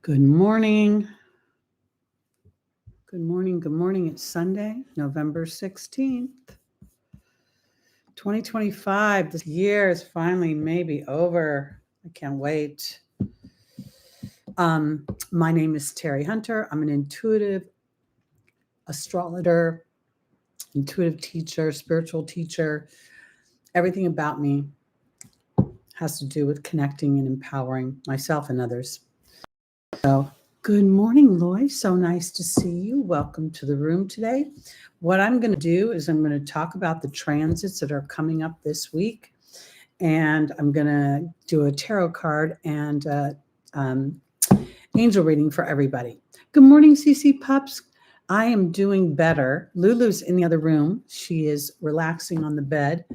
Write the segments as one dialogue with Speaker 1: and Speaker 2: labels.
Speaker 1: Good morning. Good morning. Good morning. It's Sunday, November 16th, 2025. This year is finally maybe over. I can't wait. My name is Teri Hunter. I'm an intuitive astrologer, intuitive teacher, spiritual teacher. Everything about me has to do with connecting and empowering myself and others. So, good morning, Loy. So nice to see you. Welcome to the room today. What I'm going to do is I'm going to talk about the transits that are coming up this week. And I'm going to do a tarot card and angel reading for everybody. Good morning, CC Pups. I am doing better. Lulu's in the other room. She is relaxing on the bed.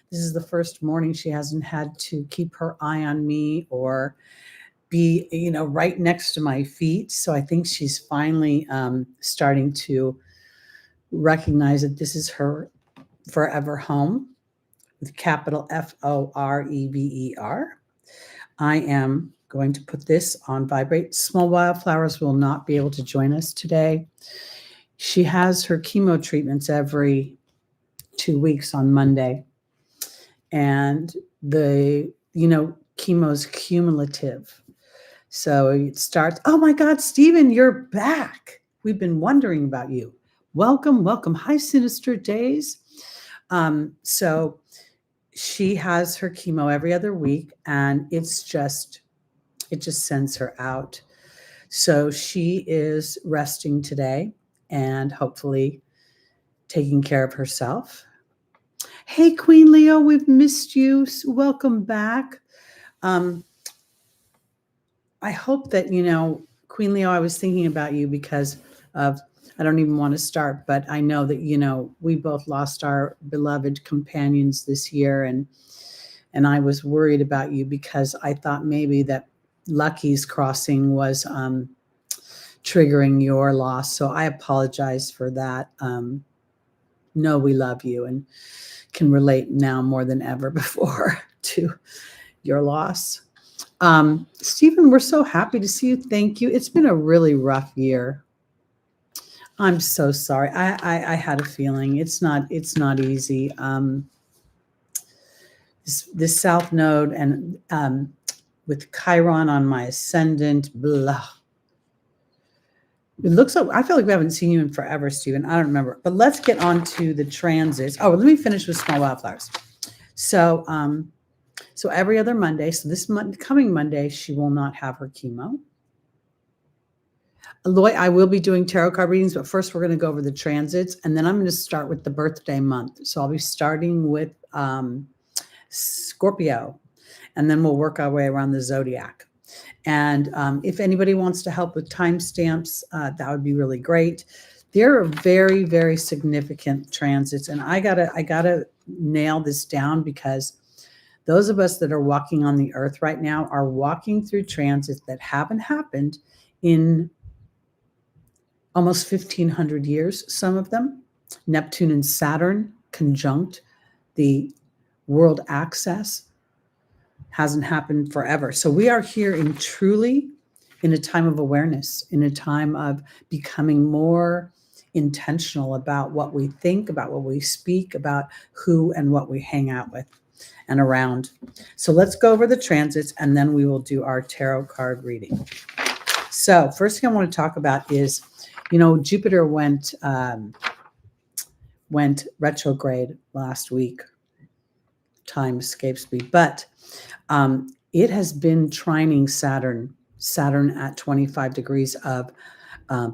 Speaker 1: This is the first morning she hasn't had to keep her eye on me or be, right next to my feet. So I think she's finally starting to recognize that this is her forever home with capital FOREVER. I am going to put this on vibrate. Small Wildflowers will not be able to join us today. She has her chemo treatments every 2 weeks on Monday. And chemo's cumulative. So it starts, oh my God, Stephen, you're back. We've been wondering about you. Welcome, welcome. Hi, Sinister Days. So she has her chemo every other week, and it just sends her out. So she is resting today and hopefully taking care of herself. Hey, Queen Leo, we've missed you. Welcome back. I hope that, Queen Leo, I was thinking about you because of, I don't even want to start, but I know that, we both lost our beloved companions this year. And I was worried about you because I thought maybe that Lucky's crossing was triggering your loss. So I apologize for that. No, we love you and can relate now more than ever before to your loss. Stephen, we're so happy to see you. Thank you. It's been a really rough year. I'm so sorry. I had a feeling it's not easy. This South Node and with Chiron on my ascendant, blah. It looks like I feel like we haven't seen you in forever, Stephen. I don't remember. But let's get on to the transits. Oh, let me finish with Small Wildflowers. So every other Monday, so this coming Monday, she will not have her chemo. Loy, I will be doing tarot card readings, but first we're going to go over the transits, and then I'm going to start with the birthday month. So I'll be starting with Scorpio, and then we'll work our way around the Zodiac. And if anybody wants to help with timestamps, that would be really great. There are very, very significant transits, and I gotta nail this down because those of us that are walking on the earth right now are walking through transits that haven't happened in almost 1,500 years, some of them. Neptune and Saturn conjunct the world axis hasn't happened forever. So we are here in a time of awareness, in a time of becoming more intentional about what we think, about what we speak, about who and what we hang out with and around. So let's go over the transits, and then we will do our tarot card reading. So first thing I want to talk about is, Jupiter went retrograde last week. Time escapes me, but it has been trining Saturn at 25 degrees of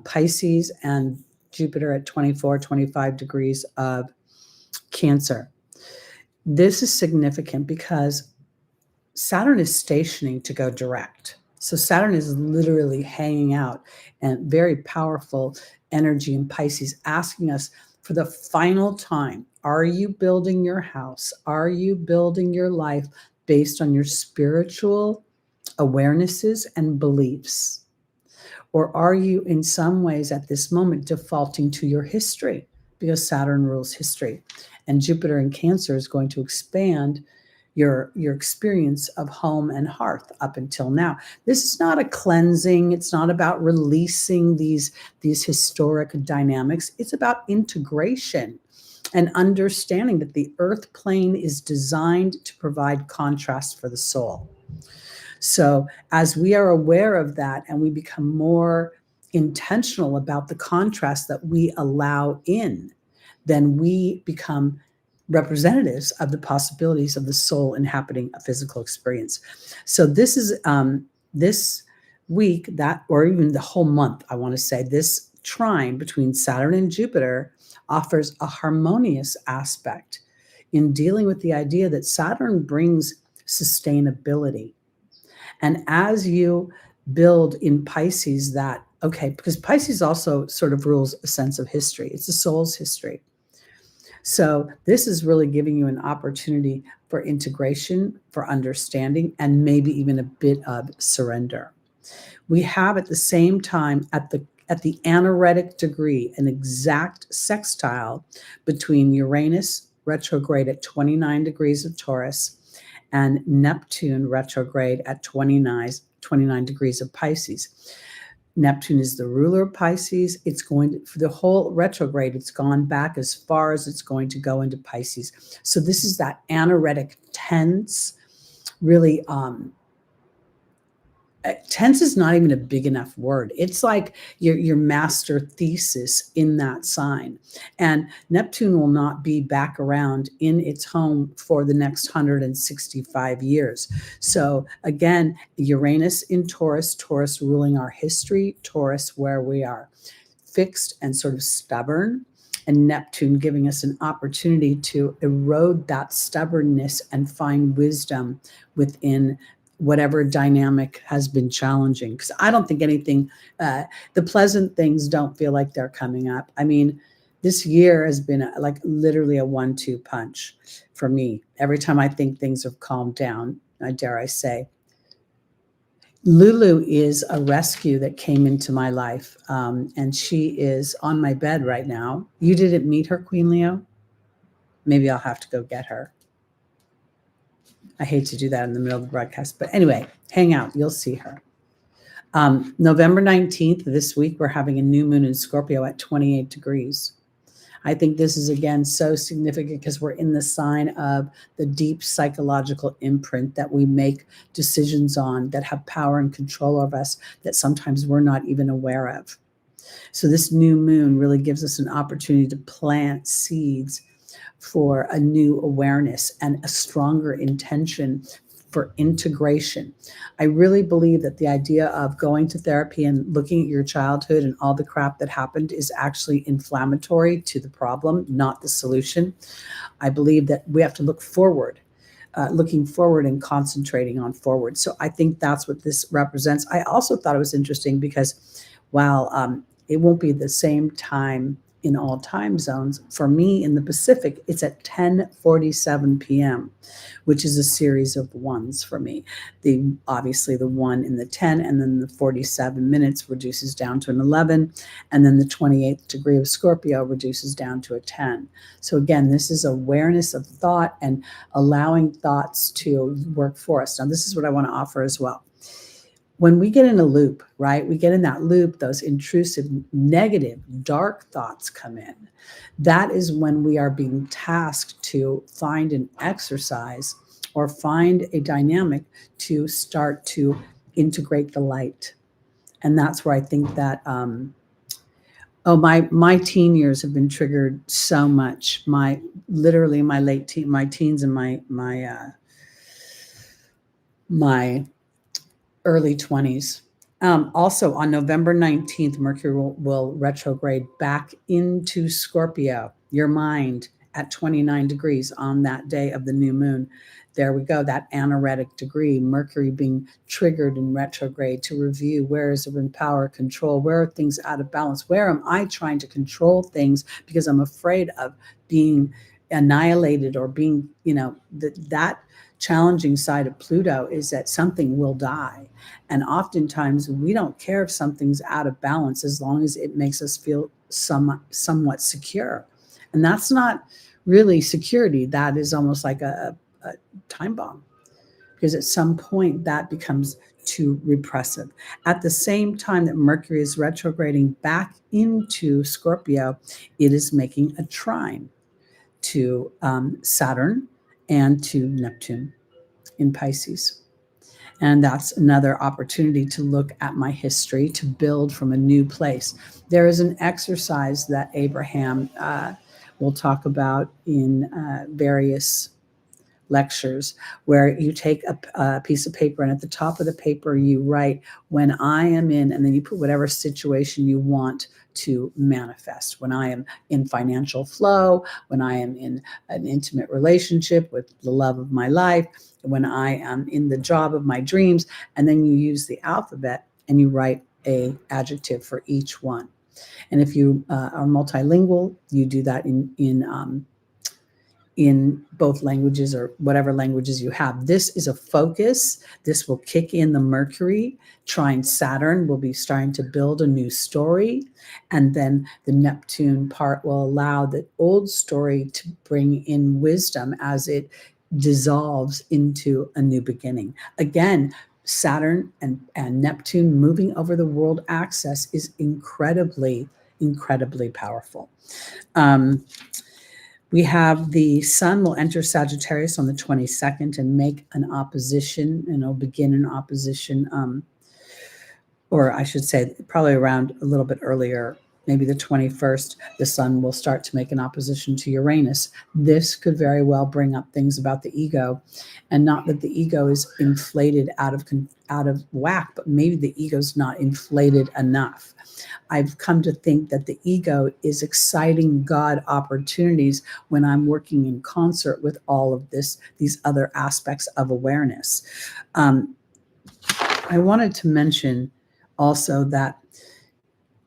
Speaker 1: Pisces and Jupiter at 25 degrees of Cancer. This is significant because Saturn is stationing to go direct. So Saturn is literally hanging out and very powerful energy in Pisces, asking us for the final time, are you building your house? Are you building your life based on your spiritual awarenesses and beliefs? Or are you in some ways at this moment defaulting to your history? Because Saturn rules history. And Jupiter in Cancer is going to expand your experience of home and hearth up until now. This is not a cleansing. It's not about releasing these historic dynamics. It's about integration and understanding that the earth plane is designed to provide contrast for the soul. So as we are aware of that and we become more intentional about the contrast that we allow in, then we become representatives of the possibilities of the soul inhabiting a physical experience. So this is this week, that, or even the whole month, I want to say, this trine between Saturn and Jupiter offers a harmonious aspect in dealing with the idea that Saturn brings sustainability. And as you build in Pisces that, okay, because Pisces also sort of rules a sense of history. It's the soul's history. So this is really giving you an opportunity for integration, for understanding, and maybe even a bit of surrender. We have at the same time, at the anaretic degree, an exact sextile between Uranus retrograde at 29 degrees of Taurus and Neptune retrograde at 29 degrees of Pisces. Neptune is the ruler of Pisces. It's going to, for the whole retrograde, it's gone back as far as it's going to go into Pisces. So this is that anaretic tense, really, tense is not even a big enough word. It's like your master thesis in that sign. And Neptune will not be back around in its home for the next 165 years. So again, Uranus in Taurus, Taurus ruling our history, Taurus where we are fixed and sort of stubborn, and Neptune giving us an opportunity to erode that stubbornness and find wisdom within whatever dynamic has been challenging. Because I don't think anything, the pleasant things don't feel like they're coming up. I mean, this year has been like literally a 1-2 punch for me. Every time I think things have calmed down, dare I say. Lulu is a rescue that came into my life, and she is on my bed right now. You didn't meet her, Queen Leo? Maybe I'll have to go get her. I hate to do that in the middle of the broadcast, but anyway, hang out. You'll see her. November 19th, this week, we're having a new moon in Scorpio at 28 degrees. I think this is, again, so significant because we're in the sign of the deep psychological imprint that we make decisions on that have power and control of us that sometimes we're not even aware of. So this new moon really gives us an opportunity to plant seeds for a new awareness and a stronger intention for integration. I really believe that the idea of going to therapy and looking at your childhood and all the crap that happened is actually inflammatory to the problem, not the solution. I believe that we have to look forward, looking forward and concentrating on forward. So I think that's what this represents. I also thought it was interesting because while it won't be the same time in all time zones, for me in the Pacific, it's at 10:47 p.m., which is a series of ones for me. Obviously the 1 in the 10, and then the 47 minutes reduces down to an 11, and then the 28th degree of Scorpio reduces down to a 10. So again, this is awareness of thought and allowing thoughts to work for us. Now, this is what I want to offer as well. When we get in a loop, right, we get in that loop, those intrusive, negative, dark thoughts come in. That is when we are being tasked to find an exercise or find a dynamic to start to integrate the light. And that's where I think that, my teen years have been triggered so much. Literally my teens and my early 20s. Also on November 19th, Mercury will retrograde back into Scorpio, your mind, at 29 degrees on that day of the new moon. There we go, that anaretic degree, Mercury being triggered in retrograde to review where is it in power, control, where are things out of balance, where am I trying to control things because I'm afraid of being annihilated or being, that challenging side of Pluto is that something will die. And oftentimes we don't care if something's out of balance as long as it makes us feel somewhat secure. And that's not really security. That is almost like a a time bomb, because at some point that becomes too repressive. At the same time that Mercury is retrograding back into Scorpio, it is making a trine to Saturn and to Neptune in Pisces. And that's another opportunity to look at my history, to build from a new place. There is an exercise that Abraham will talk about in various lectures, where you take a piece of paper, and at the top of the paper you write, when I am in, and then you put whatever situation you want to manifest. When I am in financial flow, when I am in an intimate relationship with the love of my life, when I am in the job of my dreams, and then you use the alphabet and you write a adjective for each one. And if you are multilingual, you do that in both languages or whatever languages you have. This is a focus. This will kick in the Mercury. Trine Saturn will be starting to build a new story. And then the Neptune part will allow the old story to bring in wisdom as it dissolves into a new beginning. Again, Saturn and Neptune moving over the world axis is incredibly, incredibly powerful. We have the sun will enter Sagittarius on the 22nd and make an opposition, and it'll begin an opposition, or I should say probably around a little bit earlier, maybe the 21st, the sun will start to make an opposition to Uranus. This could very well bring up things about the ego, and not that the ego is inflated out of whack, but maybe the ego's not inflated enough. I've come to think that the ego is exciting God opportunities when I'm working in concert with all of these other aspects of awareness. I wanted to mention also that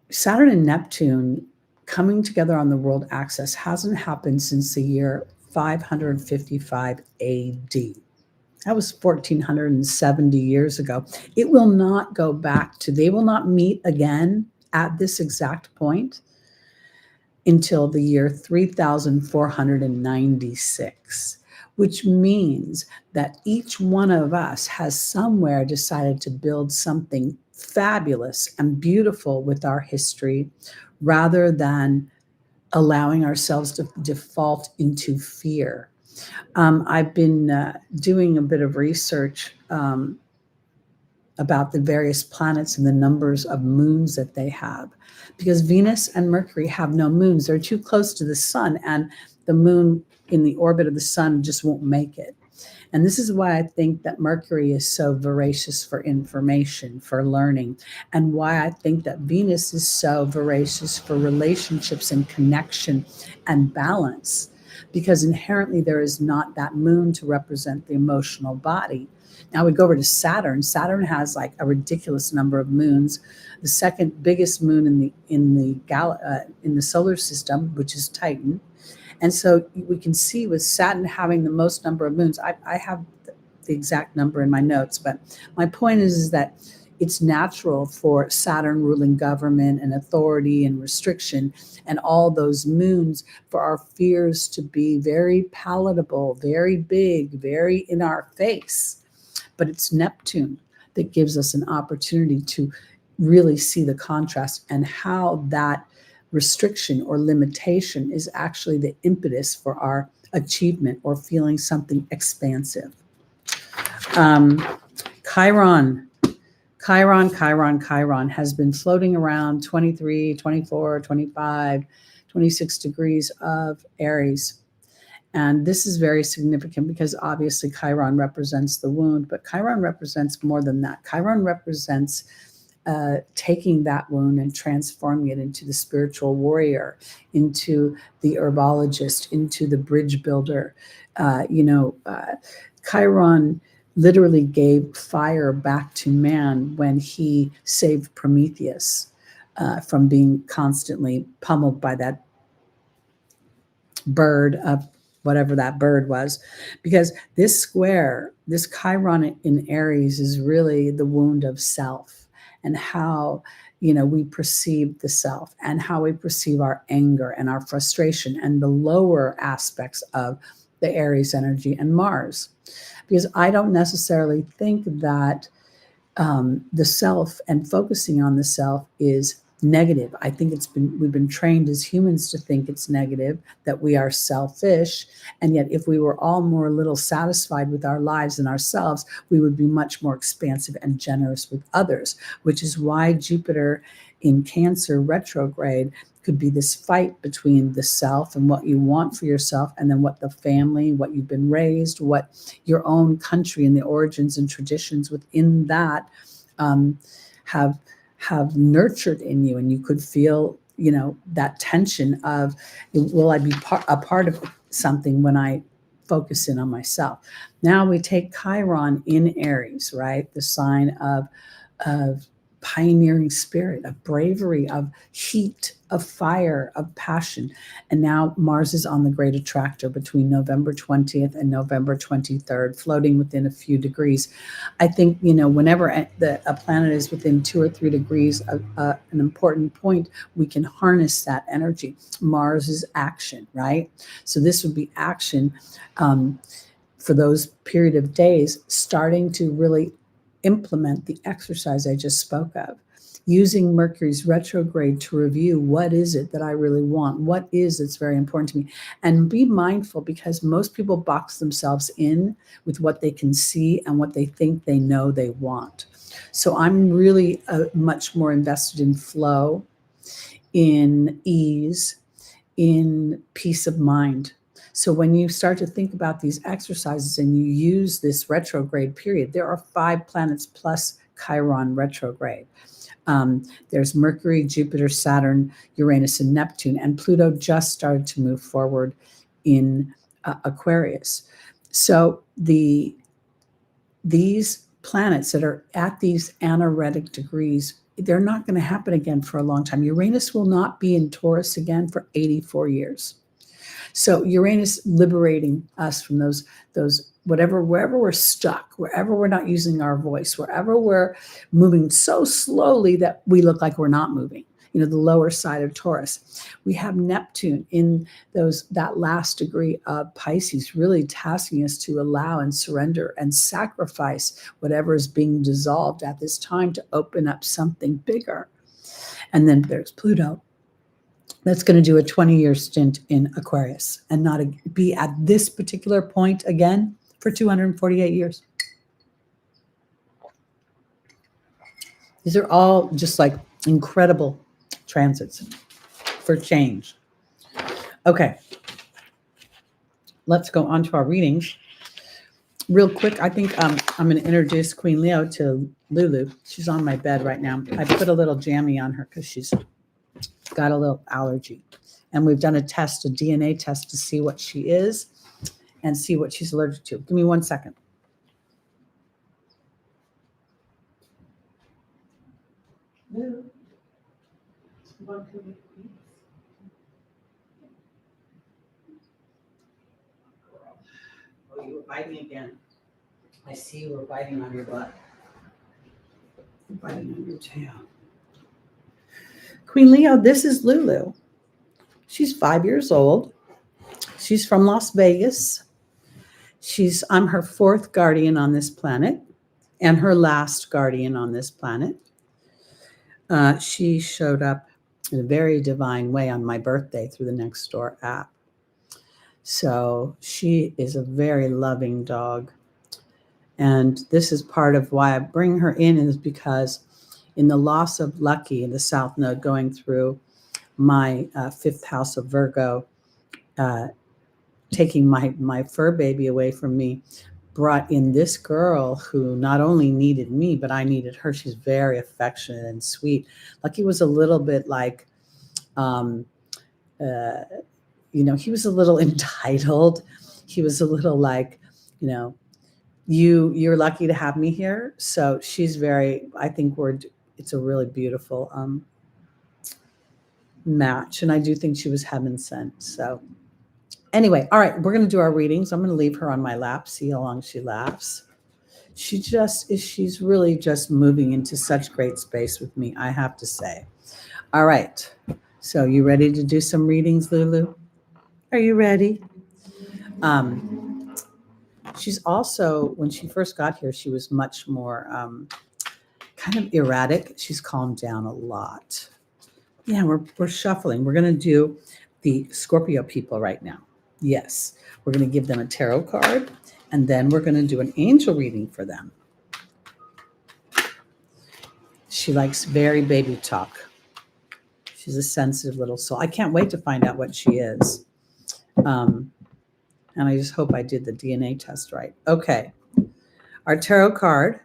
Speaker 1: Saturn and Neptune coming together on the world axis hasn't happened since the year 555 AD. That was 1470 years ago. It will not go back to, they will not meet again at this exact point until the year 3496, which means that each one of us has somewhere decided to build something fabulous and beautiful with our history, rather than allowing ourselves to default into fear. I've been doing a bit of research about the various planets and the numbers of moons that they have, because Venus and Mercury have no moons. They're too close to the sun, and the moon in the orbit of the sun just won't make it. And this is why I think that Mercury is so voracious for information, for learning, and why I think that Venus is so voracious for relationships and connection and balance, because inherently there is not that moon to represent the emotional body. Now we go over to Saturn. Saturn has like a ridiculous number of moons. The second biggest moon in the solar system, which is Titan. And so we can see with Saturn having the most number of moons. I have the exact number in my notes, but my point is that it's natural for Saturn ruling government and authority and restriction and all those moons for our fears to be very palatable, very big, very in our face. But it's Neptune that gives us an opportunity to really see the contrast and how that restriction or limitation is actually the impetus for our achievement or feeling something expansive. Chiron has been floating around 23, 24, 25, 26 degrees of Aries. And this is very significant because obviously Chiron represents the wound, but Chiron represents more than that. Chiron represents taking that wound and transforming it into the spiritual warrior, into the herbologist, into the bridge builder. Chiron literally gave fire back to man when he saved Prometheus from being constantly pummeled by that bird of whatever that bird was, because this square, this Chiron in Aries, is really the wound of self and how, we perceive the self and how we perceive our anger and our frustration and the lower aspects of the Aries energy, and Mars. Because I don't necessarily think that the self and focusing on the self is negative. I think we've been trained as humans to think it's negative, that we are selfish. And yet, if we were all more a little satisfied with our lives and ourselves, we would be much more expansive and generous with others, which is why Jupiter in Cancer retrograde could be this fight between the self and what you want for yourself, and then what the family, what you've been raised, what your own country and the origins and traditions within that have nurtured in you. And you could feel, that tension of, will I be a part of something when I focus in on myself? Now we take Chiron in Aries, right? The sign of pioneering spirit, of bravery, of heat, of fire, of passion. And now Mars is on the great attractor between November 20th and November 23rd, floating within a few degrees. I think, whenever a planet is within 2 or 3 degrees of an important point, we can harness that energy. Mars is action, right? So this would be action for those period of days, starting to really implement the exercise I just spoke of, using Mercury's retrograde to review, what is it that I really want? What is it's very important to me? And be mindful, because most people box themselves in with what they can see and what they think they know they want. So I'm really much more invested in flow, in ease, in peace of mind. So when you start to think about these exercises and you use this retrograde period, there are 5 planets plus Chiron retrograde. There's Mercury, Jupiter, Saturn, Uranus, and Neptune, and Pluto just started to move forward in Aquarius. So these planets that are at these anaretic degrees, they're not going to happen again for a long time. Uranus will not be in Taurus again for 84 years. So Uranus liberating us from those wherever we're stuck, wherever we're not using our voice, wherever we're moving so slowly that we look like we're not moving, the lower side of Taurus. We have Neptune in that last degree of Pisces, really tasking us to allow and surrender and sacrifice whatever is being dissolved at this time to open up something bigger. And then there's Pluto, that's going to do a 20-year stint in Aquarius and not be at this particular point again for 248 years. These are all just like incredible transits for change. Okay, let's go on to our readings. Real quick, I think I'm going to introduce Queen Leo to Lulu. She's on my bed right now. I put a little jammy on her because she's got a little allergy. And we've done a DNA test to see what she is and see what she's allergic to. Give me 1 second. Lou, you want to eat? Oh, you were biting again. I see you were biting on your butt. You're biting on your tail. Queen Leo, this is Lulu. She's 5 years old. She's from Las Vegas. I'm her 4th guardian on this planet and her last guardian on this planet. She showed up in a very divine way on my birthday through the Nextdoor app. So she is a very loving dog. And this is part of why I bring her in, is because in the loss of Lucky in the South Node going through my 5th house of Virgo, taking my fur baby away from me, brought in this girl who not only needed me, but I needed her. She's very affectionate and sweet. Lucky was a little bit like, he was a little entitled. He was a little like, you're lucky to have me here. So she's I think it's a really beautiful match. And I do think she was heaven sent. So anyway, all right, we're going to do our readings. I'm going to leave her on my lap, see how long she laughs. She's really just moving into such great space with me, I have to say. All right. So you ready to do some readings, Lulu? Are you ready? She's also, when she first got here, she was much more kind of erratic. She's calmed down a lot. Yeah, we're shuffling. We're going to do the Scorpio people right now. Yes, we're going to give them a tarot card, and then we're going to do an angel reading for them. She likes very baby talk. She's a sensitive little soul. I can't wait to find out what she is. And I just hope I did the DNA test right. Okay. Our tarot card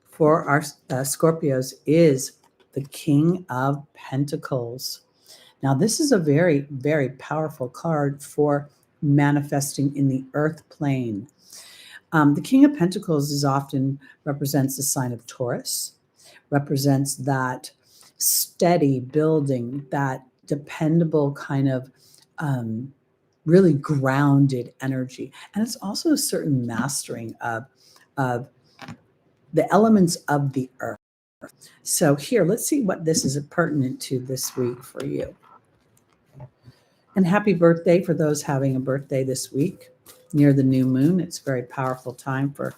Speaker 1: for our Scorpios is the King of Pentacles. Now, this is a very, very powerful card for manifesting in the earth plane. The King of Pentacles is often represents the sign of Taurus, represents that steady building, that dependable kind of really grounded energy. And it's also a certain mastering of the elements of the earth. So here, let's see what this is pertinent to this week for you. And happy birthday for those having a birthday this week near the new moon. It's a very powerful time for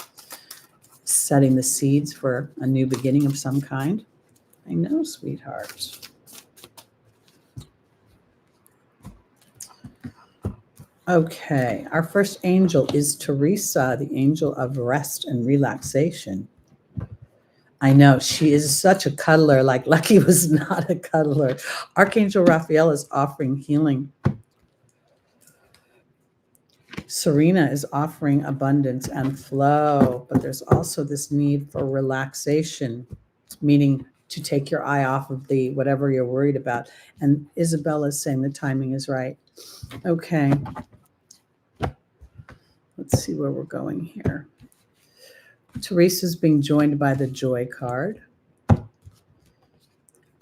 Speaker 1: setting the seeds for a new beginning of some kind. I know, sweetheart. Okay, our first angel is Teresa, the angel of rest and relaxation. I know, she is such a cuddler, like Lucky was not a cuddler. Archangel Raphael is offering healing. Serena is offering abundance and flow, but there's also this need for relaxation, meaning to take your eye off of the whatever you're worried about. And Isabella is saying the timing is right. Okay. Let's see where we're going here. Teresa's being joined by the Joy card.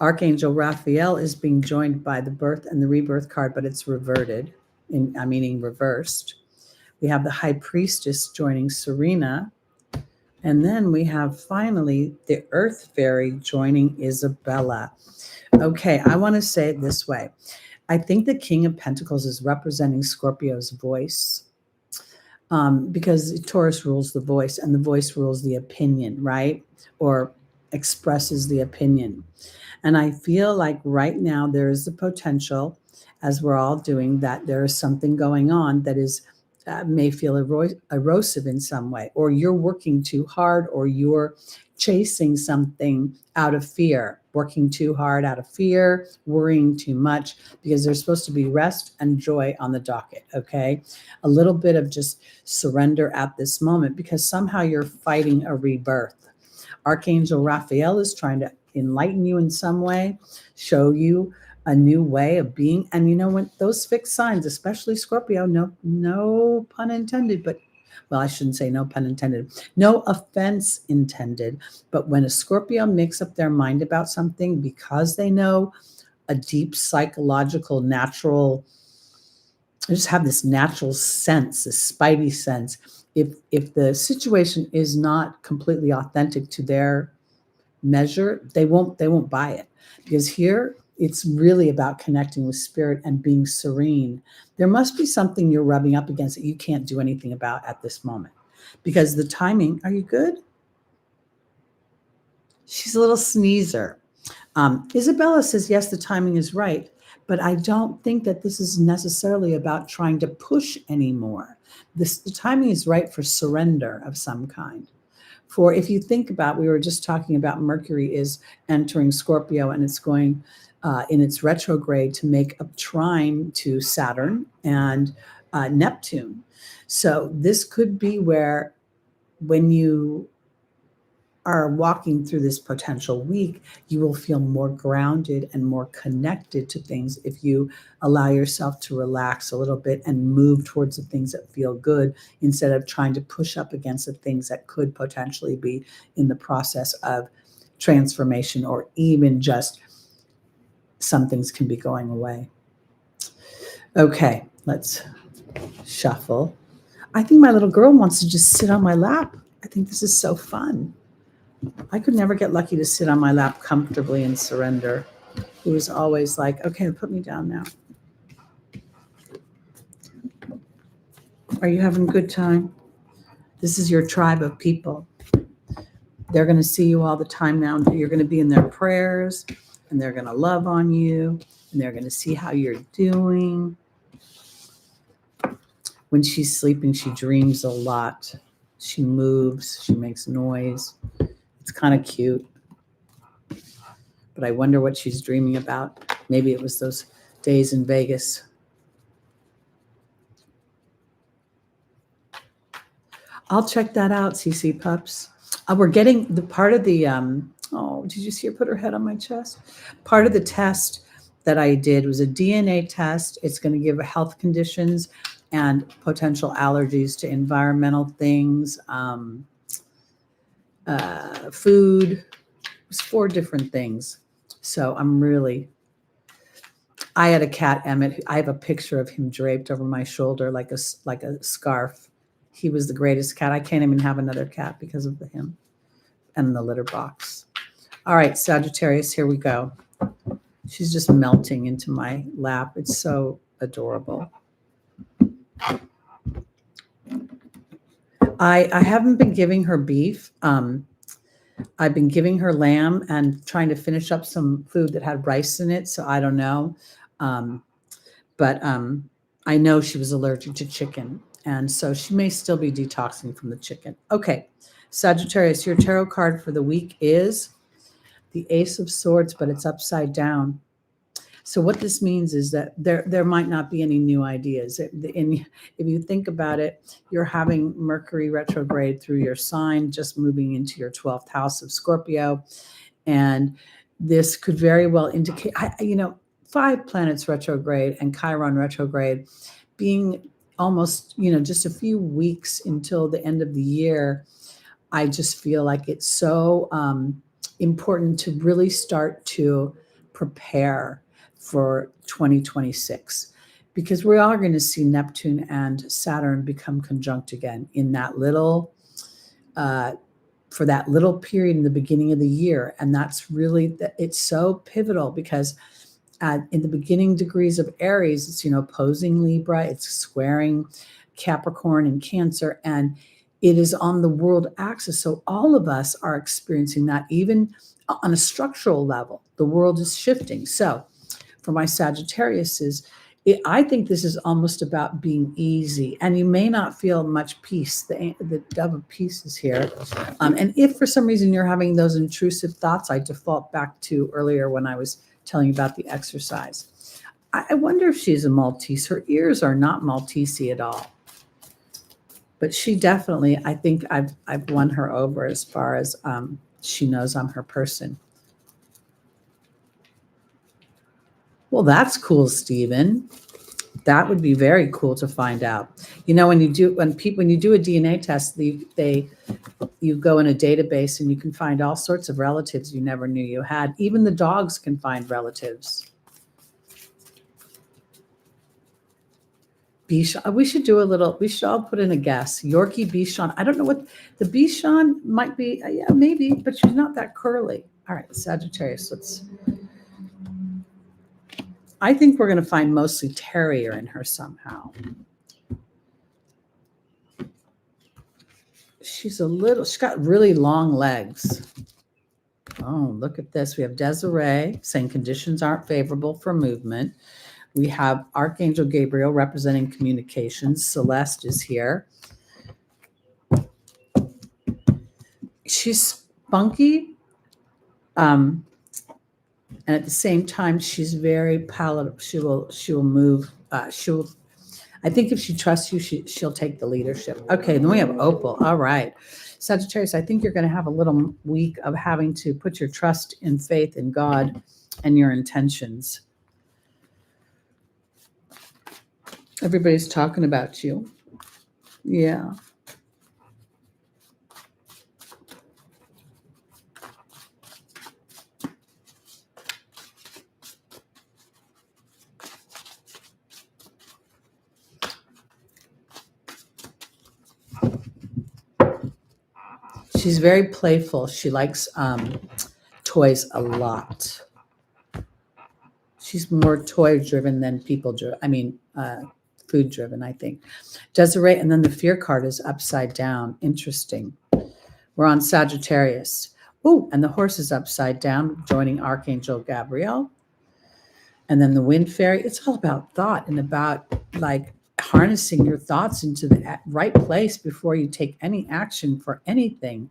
Speaker 1: Archangel Raphael is being joined by the Birth and the Rebirth card, but it's reverted, meaning reversed. We have the High Priestess joining Serena. And then we have finally the Earth Fairy joining Isabella. Okay, I want to say it this way. I think the King of Pentacles is representing Scorpio's voice. Because Taurus rules the voice and the voice rules the opinion, right? Or expresses the opinion. And I feel like right now there is the potential, as we're all doing, that there is something going on that is may feel erosive in some way, or you're working too hard, or you're chasing something out of fear, working too hard out of fear, worrying too much, because there's supposed to be rest and joy on the docket, okay? A little bit of just surrender at this moment, because somehow you're fighting a rebirth. Archangel Raphael is trying to enlighten you in some way, show you a new way of being. And you know, when those fixed signs, especially Scorpio, no pun intended, but well, I shouldn't say no pun intended, no offense intended. But when a Scorpio makes up their mind about something because they know a deep psychological, natural, I just have this natural sense, this spidey sense. If the situation is not completely authentic to their measure, they won't buy it. Because here it's really about connecting with spirit and being serene. There must be something you're rubbing up against that you can't do anything about at this moment. Because the timing, are you good? She's a little sneezer. Isabella says, yes, the timing is right, but I don't think that this is necessarily about trying to push anymore. The timing is right for surrender of some kind. For if you think about, we were just talking about Mercury is entering Scorpio and it's going in its retrograde to make a trine to Saturn and Neptune. So this could be where when you are walking through this potential week, you will feel more grounded and more connected to things if you allow yourself to relax a little bit and move towards the things that feel good instead of trying to push up against the things that could potentially be in the process of transformation, or even just some things can be going away. Okay, let's shuffle. I think my little girl wants to just sit on my lap. I think this is so fun. I could never get Lucky to sit on my lap comfortably and surrender. He was always like, okay, put me down now. Are you having a good time? This is your tribe of people. They're going to see you all the time now. You're going to be in their prayers, and they're going to love on you, and they're going to see how you're doing. When she's sleeping, she dreams a lot. She moves, she makes noise. It's kind of cute. But I wonder what she's dreaming about. Maybe it was those days in Vegas. I'll check that out, CC Pups. We're getting the part of the, oh, did you see her put her head on my chest? Part of the test that I did was a DNA test. It's going to give health conditions and potential allergies to environmental things, food. It was 4 different things. So I had a cat, Emmett. I have a picture of him draped over my shoulder like a scarf. He was the greatest cat. I can't even have another cat because of him and the litter box. All right, Sagittarius, here we go. She's just melting into my lap. It's so adorable. I haven't been giving her beef. I've been giving her lamb and trying to finish up some food that had rice in it, so I don't know. But I know she was allergic to chicken, and so she may still be detoxing from the chicken. Okay, Sagittarius, your tarot card for the week is the Ace of Swords, but it's upside down. So what this means is that there might not be any new ideas. If you think about it, you're having Mercury retrograde through your sign, just moving into your 12th house of Scorpio. And this could very well indicate, 5 planets retrograde and Chiron retrograde being almost, just a few weeks until the end of the year. I just feel like it's so important to really start to prepare for 2026, because we are going to see Neptune and Saturn become conjunct again in that little, for that little period in the beginning of the year. And that's really, it's so pivotal because in the beginning degrees of Aries, it's, opposing Libra, it's squaring Capricorn and Cancer, and it is on the world axis. So all of us are experiencing that, even on a structural level. The world is shifting. So for my Sagittariuses, I think this is almost about being easy, and you may not feel much peace. The dove of peace is here. And if for some reason you're having those intrusive thoughts, I default back to earlier when I was telling you about the exercise. I wonder if she's a Maltese. Her ears are not Maltese at all. But she definitely, I think I've won her over as far as she knows I'm her person. Well, that's cool, Stephen. That would be very cool to find out. When you do a DNA test, you go in a database and you can find all sorts of relatives you never knew you had. Even the dogs can find relatives. Bichon, we should all put in a guess. Yorkie Bichon. I don't know what the Bichon might be. Yeah, maybe, but she's not that curly. All right, Sagittarius, I think we're going to find mostly terrier in her somehow. She's got really long legs. Oh, look at this. We have Desiree saying conditions aren't favorable for movement. We have Archangel Gabriel representing communications. Celeste is here. She's spunky. And at the same time, she's very palatable. She will move. I think if she trusts you, she'll take the leadership. Okay, then we have Opal. All right. Sagittarius, I think you're going to have a little week of having to put your trust and faith in God and your intentions. Everybody's talking about you. Yeah. She's very playful. She likes toys a lot. She's more toy driven than people driven. food driven, I think. Desiree, and then the fear card is upside down. Interesting. We're on Sagittarius. Oh, and the horse is upside down, joining Archangel Gabriel. And then the wind fairy. It's all about thought and about like harnessing your thoughts into the right place before you take any action for anything.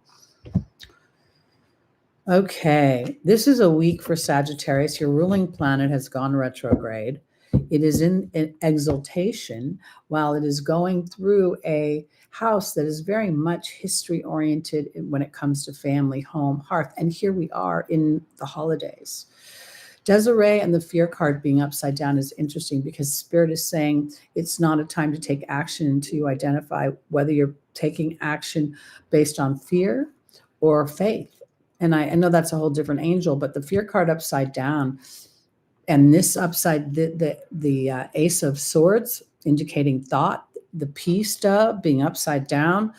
Speaker 1: Okay, this is a week for Sagittarius. Your ruling planet has gone retrograde. It is in exaltation while it is going through a house that is very much history oriented when it comes to family, home, hearth. And here we are in the holidays. Desiree and the fear card being upside down is interesting because Spirit is saying it's not a time to take action until you identify whether you're taking action based on fear or faith. And I know that's a whole different angel, but the fear card upside down and this upside, the Ace of Swords, indicating thought, the peace dove being upside down.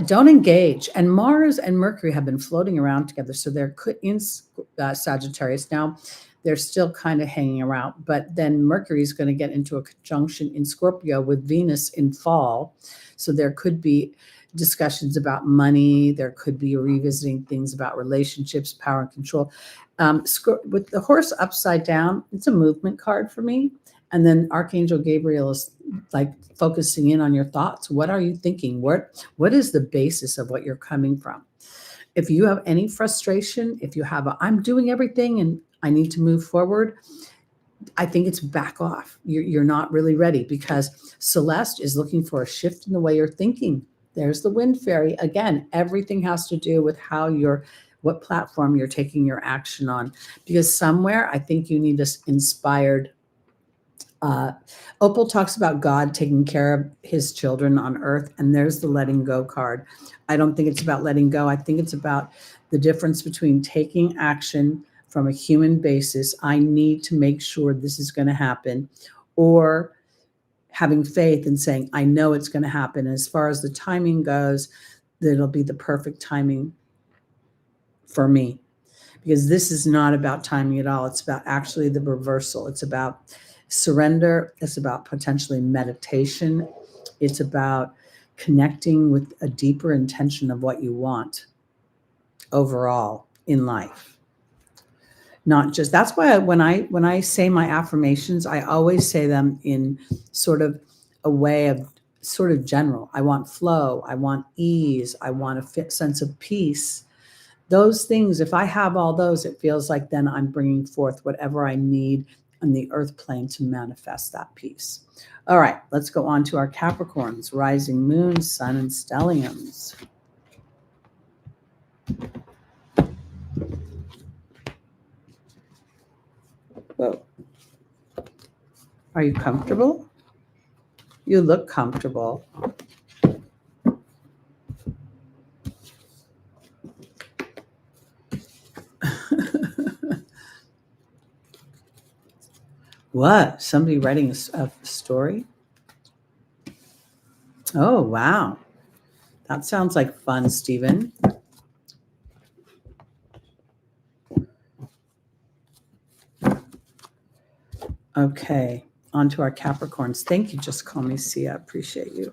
Speaker 1: Don't engage. And Mars and Mercury have been floating around together. So they're in Sagittarius. Now they're still kind of hanging around, but then Mercury is going to get into a conjunction in Scorpio with Venus in fall. So there could be discussions about money. There could be revisiting things about relationships, power and control. With the horse upside down, it's a movement card for me. And then Archangel Gabriel is like focusing in on your thoughts. What are you thinking? What is the basis of what you're coming from? If you have any frustration, if you have I'm doing everything and I need to move forward, I think it's back off. You're not really ready because Celeste is looking for a shift in the way you're thinking. There's the wind fairy. Again, everything has to do with what platform you're taking your action on. Because somewhere I think you need this inspired. Opal talks about God taking care of his children on earth, and there's the letting go card. I don't think it's about letting go. I think it's about the difference between taking action from a human basis. I need to make sure this is going to happen, or having faith and saying, I know it's going to happen. As far as the timing goes, it'll be the perfect timing for me, because this is not about timing at all. It's about actually the reversal. It's about surrender. It's about potentially meditation. It's about connecting with a deeper intention of what you want overall in life. Not just, that's why when I say my affirmations, I always say them in sort of a way of sort of general. I want flow. I want ease. I want a sense of peace. Those things, if I have all those, it feels like then I'm bringing forth whatever I need on the earth plane to manifest that peace. All right, let's go on to our Capricorns, rising moon, sun, and stelliums. Whoa. Are you comfortable? You look comfortable. What? Somebody writing a story? Oh, wow. That sounds like fun, Stephen. Okay, on to our Capricorns. Thank you. Just call me Sia. I appreciate you.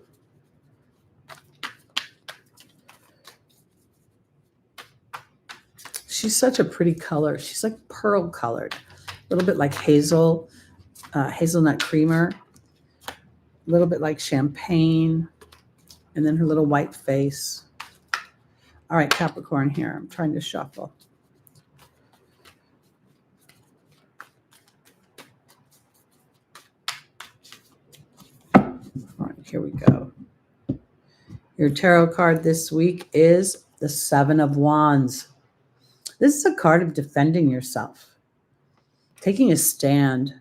Speaker 1: She's such a pretty color. She's like pearl colored, a little bit like hazelnut creamer, a little bit like champagne, and then her little white face. All right, Capricorn here. I'm trying to shuffle. All right, here we go. Your tarot card this week is the Seven of Wands. This is a card of defending yourself, taking a stand.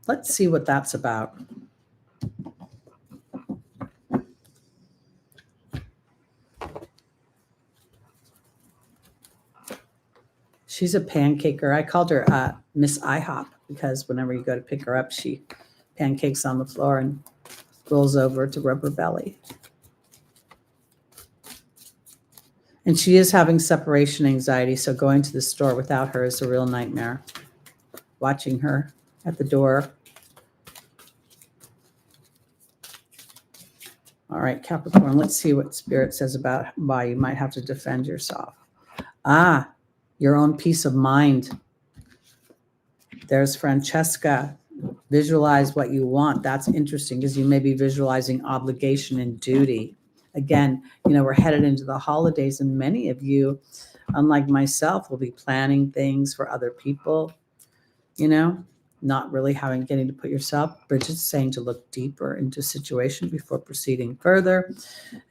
Speaker 1: Let's see what that's about. She's a pancaker. I called her Miss IHOP because whenever you go to pick her up, she pancakes on the floor and rolls over to rub her belly. And she is having separation anxiety, so going to the store without her is a real nightmare. Watching her at the door. All right, Capricorn, let's see what Spirit says about why you might have to defend yourself. Your own peace of mind. There's Francesca. Visualize what you want. That's interesting because you may be visualizing obligation and duty. Again, we're headed into the holidays, and many of you, unlike myself, will be planning things for other people, not really getting to put yourself. Bridget's saying to look deeper into a situation before proceeding further.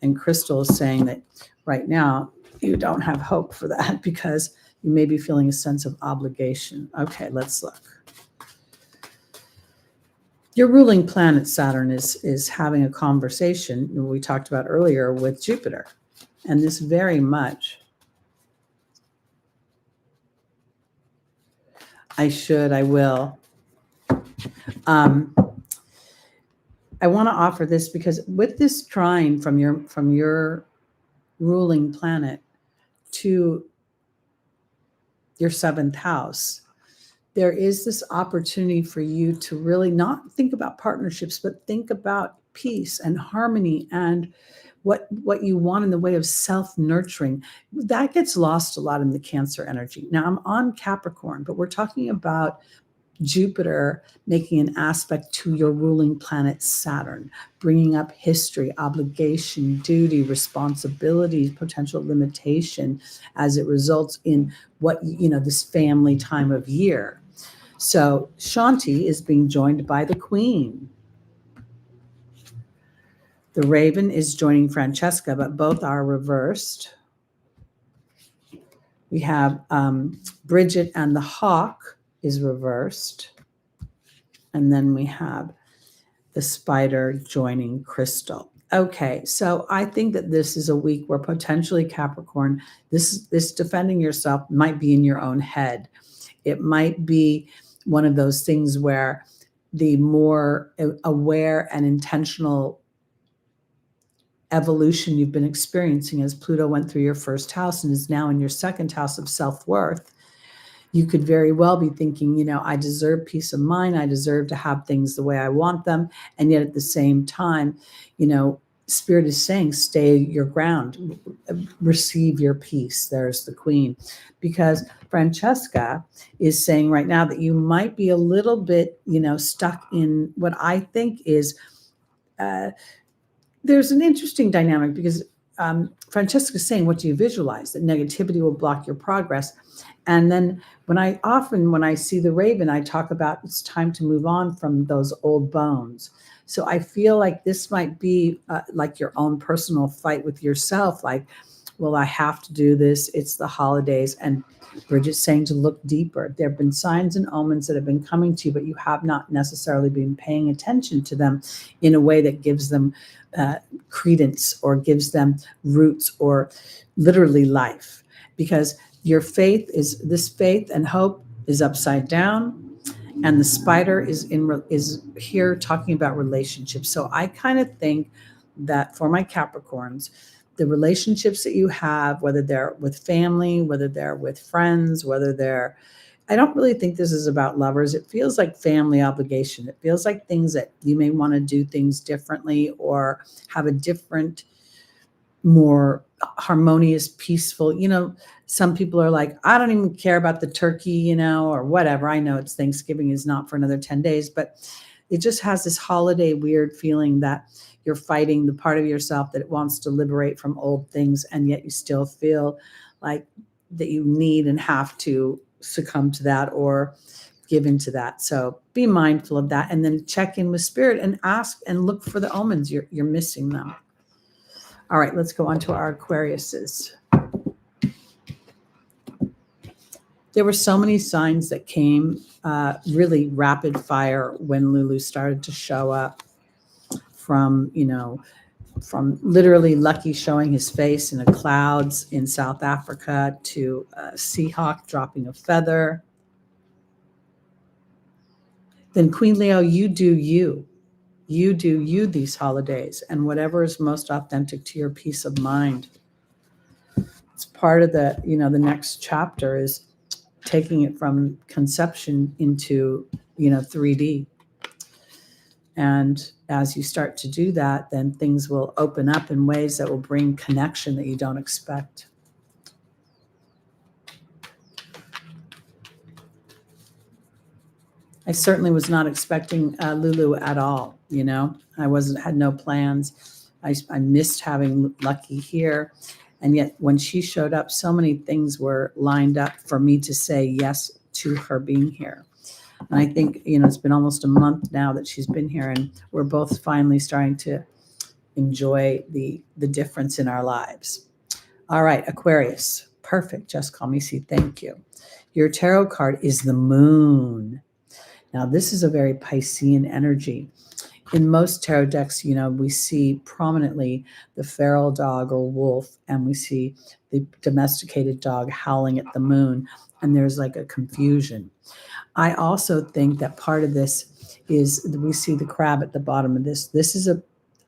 Speaker 1: And Crystal is saying that right now you don't have hope for that because you may be feeling a sense of obligation. Okay, let's look. Your ruling planet, Saturn, is having a conversation we talked about earlier with Jupiter. And this very much, I will. I want to offer this because with this trine from your ruling planet to your seventh house, there is this opportunity for you to really not think about partnerships, but think about peace and harmony and what you want in the way of self-nurturing. That gets lost a lot in the Cancer energy. Now I'm on Capricorn, but we're talking about Jupiter making an aspect to your ruling planet Saturn, bringing up history, obligation, duty, responsibility, potential limitation as it results in this family time of year. So Shanti is being joined by the Queen. The Raven is joining Francesca, but both are reversed. We have Bridget and the Hawk is reversed. And then we have the Spider joining Crystal. Okay, so I think that this is a week where potentially Capricorn, this defending yourself might be in your own head. It might be one of those things where the more aware and intentional evolution you've been experiencing as Pluto went through your first house and is now in your second house of self-worth, you could very well be thinking, I deserve peace of mind. I deserve to have things the way I want them. And yet at the same time, Spirit is saying, stay your ground, receive your peace. There's the Queen. Because Francesca is saying right now that you might be a little bit, stuck in what I think is, there's an interesting dynamic because Francesca is saying, what do you visualize? That negativity will block your progress. And then when I see the Raven, I talk about it's time to move on from those old bones. So I feel like this might be like your own personal fight with yourself. Like, well, I have to do this. It's the holidays. And Bridget's saying to look deeper. There have been signs and omens that have been coming to you, but you have not necessarily been paying attention to them in a way that gives them credence or gives them roots or literally life. Because your faith and hope is upside down. And the Spider is here talking about relationships. So I kind of think that for my Capricorns, the relationships that you have, whether they're with family, whether they're with friends, I don't really think this is about lovers. It feels like family obligation. It feels like things that you may want to do things differently or have a different, more harmonious, peaceful, some people are like, I don't even care about the turkey, or whatever. I know it's Thanksgiving is not for another 10 days, but it just has this holiday weird feeling that you're fighting the part of yourself that it wants to liberate from old things. And yet you still feel like that you need and have to succumb to that or give into that. So be mindful of that and then check in with Spirit and ask and look for the omens. You're missing them. All right, let's go on to our Aquariuses. There were so many signs that came really rapid fire when Lulu started to show up from literally Lucky showing his face in the clouds in South Africa to Seahawk dropping a feather. Then Queen Leo, you do you. You do you these holidays and whatever is most authentic to your peace of mind. It's part of the next chapter is taking it from conception into, 3D. And as you start to do that, then things will open up in ways that will bring connection that you don't expect. I certainly was not expecting Lulu at all. I had no plans. I missed having Lucky here. And yet when she showed up, so many things were lined up for me to say yes to her being here. And I think, it's been almost a month now that she's been here, and we're both finally starting to enjoy the difference in our lives. All right, Aquarius. Perfect. Just call me. See, thank you. Your tarot card is the moon. Now, this is a very Piscean energy. In most tarot decks, we see prominently the feral dog or wolf, and we see the domesticated dog howling at the moon, and there's like a confusion. I also think that part of this is we see the crab at the bottom of this.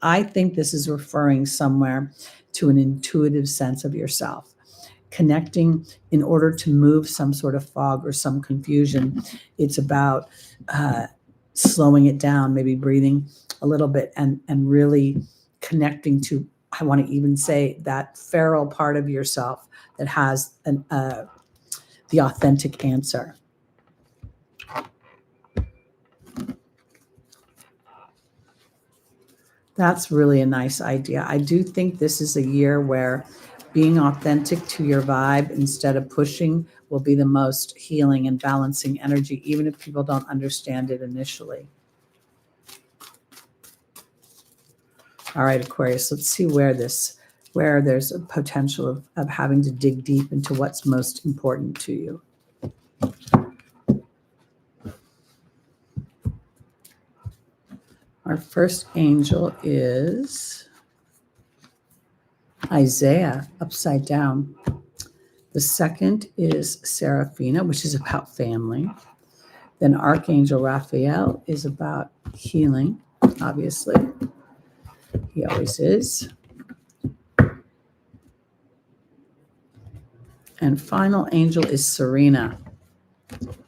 Speaker 1: I think this is referring somewhere to an intuitive sense of yourself, connecting in order to move some sort of fog or some confusion. It's about slowing it down, maybe breathing a little bit and really connecting to, I want to even say, that feral part of yourself that has the authentic answer. That's really a nice idea. I do think this is a year where being authentic to your vibe instead of pushing will be the most healing and balancing energy, even if people don't understand it initially. All right, Aquarius, let's see where there's a potential of having to dig deep into what's most important to you. Our first angel is Isaiah, upside down. The second is Seraphina, which is about family. Then Archangel Raphael is about healing, obviously. He always is. And final angel is Serena.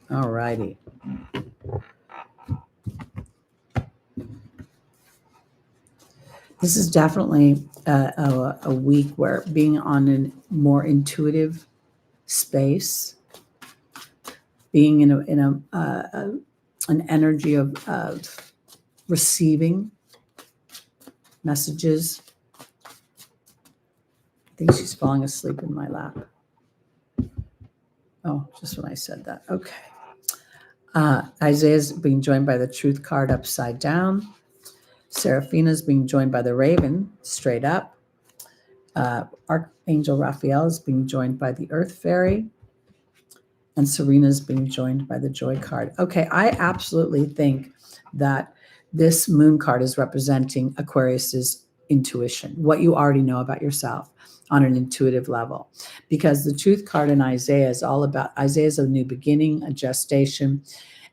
Speaker 1: All righty. This is definitely a week where being on a more intuitive space, being in an energy of receiving messages. I think she's falling asleep in my lap. Oh, just when I said that. Okay. Isaiah's being joined by the Truth card upside down. Seraphina's being joined by the Raven straight up. Archangel Raphael is being joined by the Earth Fairy. And Serena's being joined by the Joy card. Okay, I absolutely think that this moon card is representing Aquarius's intuition, what you already know about yourself on an intuitive level. Because the Truth card in Isaiah is all about, Isaiah's a new beginning, a gestation,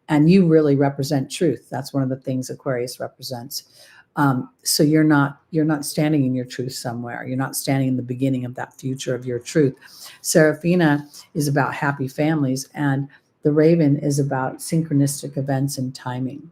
Speaker 1: and you really represent truth. That's one of the things Aquarius represents. So you're not standing in your truth somewhere. You're not standing in the beginning of that future of your truth. Seraphina is about happy families, and the Raven is about synchronistic events and timing.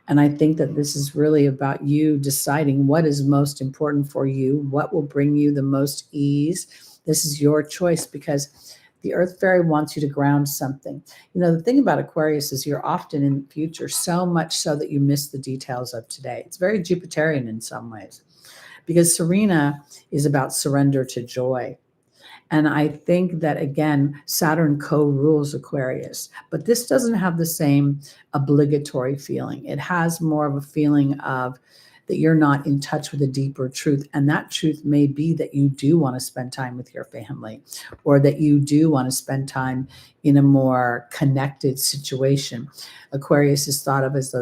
Speaker 1: And I think that this is really about you deciding what is most important for you, what will bring you the most ease. This is your choice, because the Earth Fairy wants you to ground something. The thing about Aquarius is you're often in the future, so much so that you miss the details of today. It's very Jupiterian in some ways, because Serena is about surrender to joy. And I think that, again, Saturn co-rules Aquarius, but this doesn't have the same obligatory feeling. It has more of a feeling of that you're not in touch with a deeper truth. And that truth may be that you do want to spend time with your family, or that you do want to spend time in a more connected situation. Aquarius is thought of as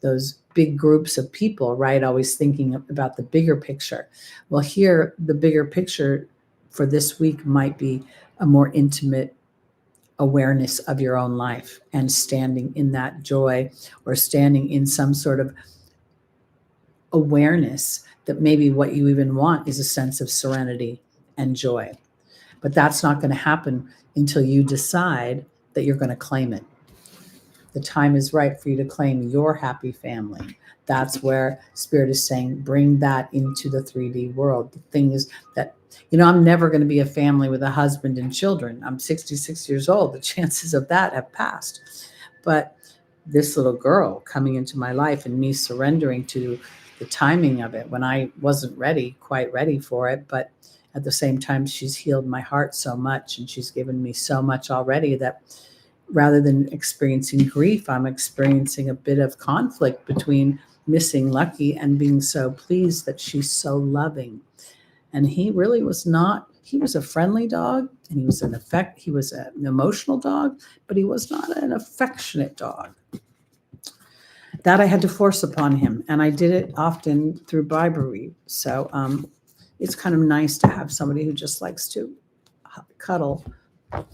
Speaker 1: those big groups of people, right? Always thinking about the bigger picture. Well, here, the bigger picture for this week might be a more intimate awareness of your own life and standing in that joy, or standing in some sort of awareness that maybe what you even want is a sense of serenity and joy. But that's not going to happen until you decide that you're going to claim it. The time is right for you to claim your happy family. That's where Spirit is saying, bring that into the 3D world. The thing is that, I'm never going to be a family with a husband and children. I'm 66 years old. The chances of that have passed. But this little girl coming into my life and me surrendering to the timing of it when I wasn't quite ready for it. But at the same time, she's healed my heart so much and she's given me so much already that rather than experiencing grief, I'm experiencing a bit of conflict between missing Lucky and being so pleased that she's so loving. And he really was not, he was a friendly dog and he was an emotional dog, but he was not an affectionate dog. That I had to force upon him. And I did it often through bribery. So it's kind of nice to have somebody who just likes to cuddle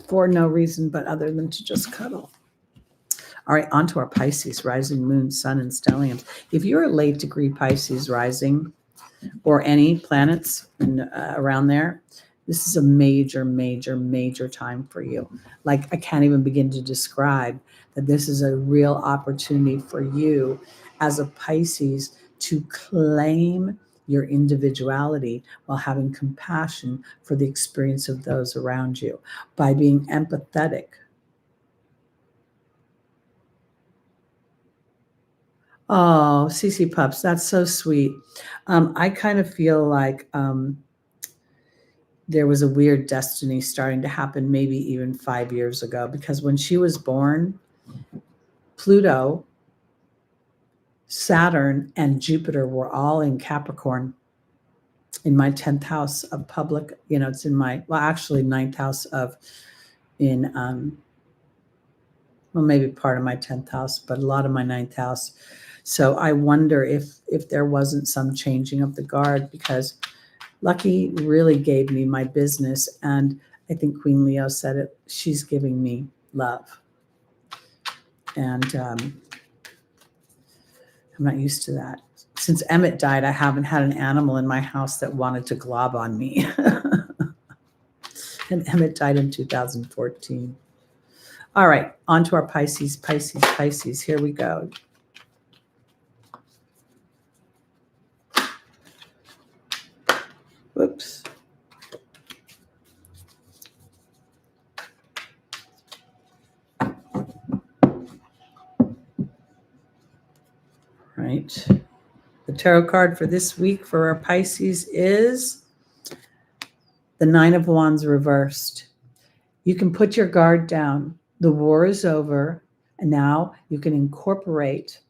Speaker 1: for no reason but other than to just cuddle. All right, on to our Pisces, rising moon, sun, and stelliums. If you're a late degree Pisces rising or any planets around there, this is a major, major, major time for you. Like I can't even begin to describe that this is a real opportunity for you as a Pisces to claim your individuality while having compassion for the experience of those around you by being empathetic. Oh, Cece Pups, that's so sweet. I kind of feel like there was a weird destiny starting to happen maybe even 5 years ago, because when she was born, Pluto, Saturn, and Jupiter were all in Capricorn in my 10th house of public, it's in my, actually 9th house maybe part of my 10th house, but a lot of my 9th house. So I wonder if there wasn't some changing of the guard, because Lucky really gave me my business. And I think Queen Leo said it, she's giving me love. And I'm not used to that. Since Emmett died, I haven't had an animal in my house that wanted to glob on me. And Emmett died in 2014. All right, on to our Pisces, Pisces, Pisces. Here we go. Whoops. Right. The tarot card for this week for our Pisces is the Nine of Wands reversed. You can put your guard down. The war is over, and now you can incorporate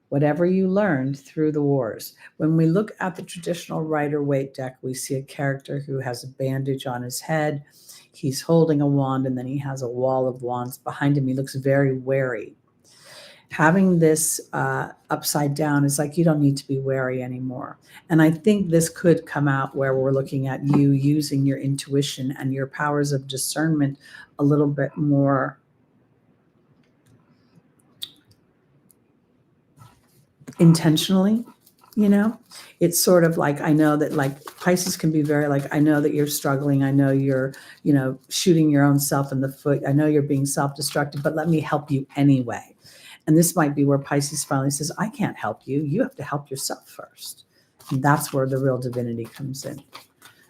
Speaker 1: whatever you learned through the wars. When we look at the traditional Rider-Waite deck, we see a character who has a bandage on his head. He's holding a wand, and then he has a wall of wands behind him. He looks very wary. Having this upside down is like you don't need to be wary anymore. And I think this could come out where we're looking at you using your intuition and your powers of discernment a little bit more intentionally. It's sort of like, I know that like Pisces can be very like, I know that you're struggling. I know you're, shooting your own self in the foot. I know you're being self-destructive, but let me help you anyway. And this might be where Pisces finally says, I can't help you. You have to help yourself first. And that's where the real divinity comes in.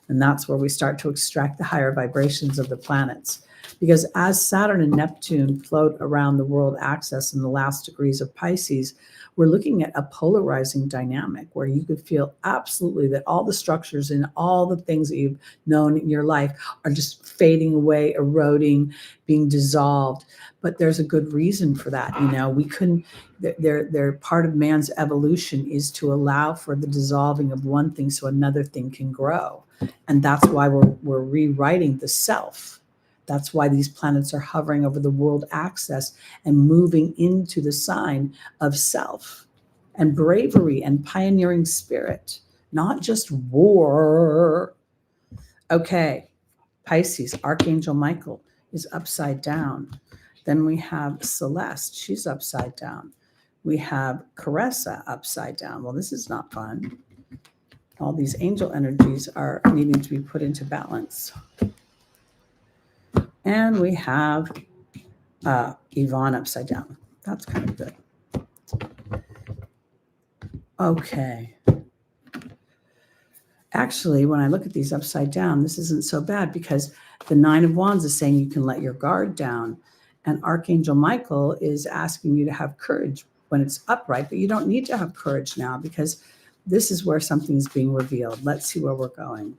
Speaker 1: And that's where we start to extract the higher vibrations of the planets. Because as Saturn and Neptune float around the world axis in the last degrees of Pisces, we're looking at a polarizing dynamic where you could feel absolutely that all the structures and all the things that you've known in your life are just fading away, eroding, being dissolved. But there's a good reason for that. We couldn't, they're part of man's evolution is to allow for the dissolving of one thing so another thing can grow. And that's why we're rewriting the self. That's why these planets are hovering over the world axis and moving into the sign of self and bravery and pioneering spirit, not just war. Okay, Pisces, Archangel Michael is upside down. Then we have Celeste, she's upside down. We have Caressa upside down. Well, this is not fun. All these angel energies are needing to be put into balance. And we have Yvonne upside down. That's kind of good. Okay. Actually, when I look at these upside down, this isn't so bad because the Nine of Wands is saying you can let your guard down. And Archangel Michael is asking you to have courage when it's upright, but you don't need to have courage now because this is where something is being revealed. Let's see where we're going.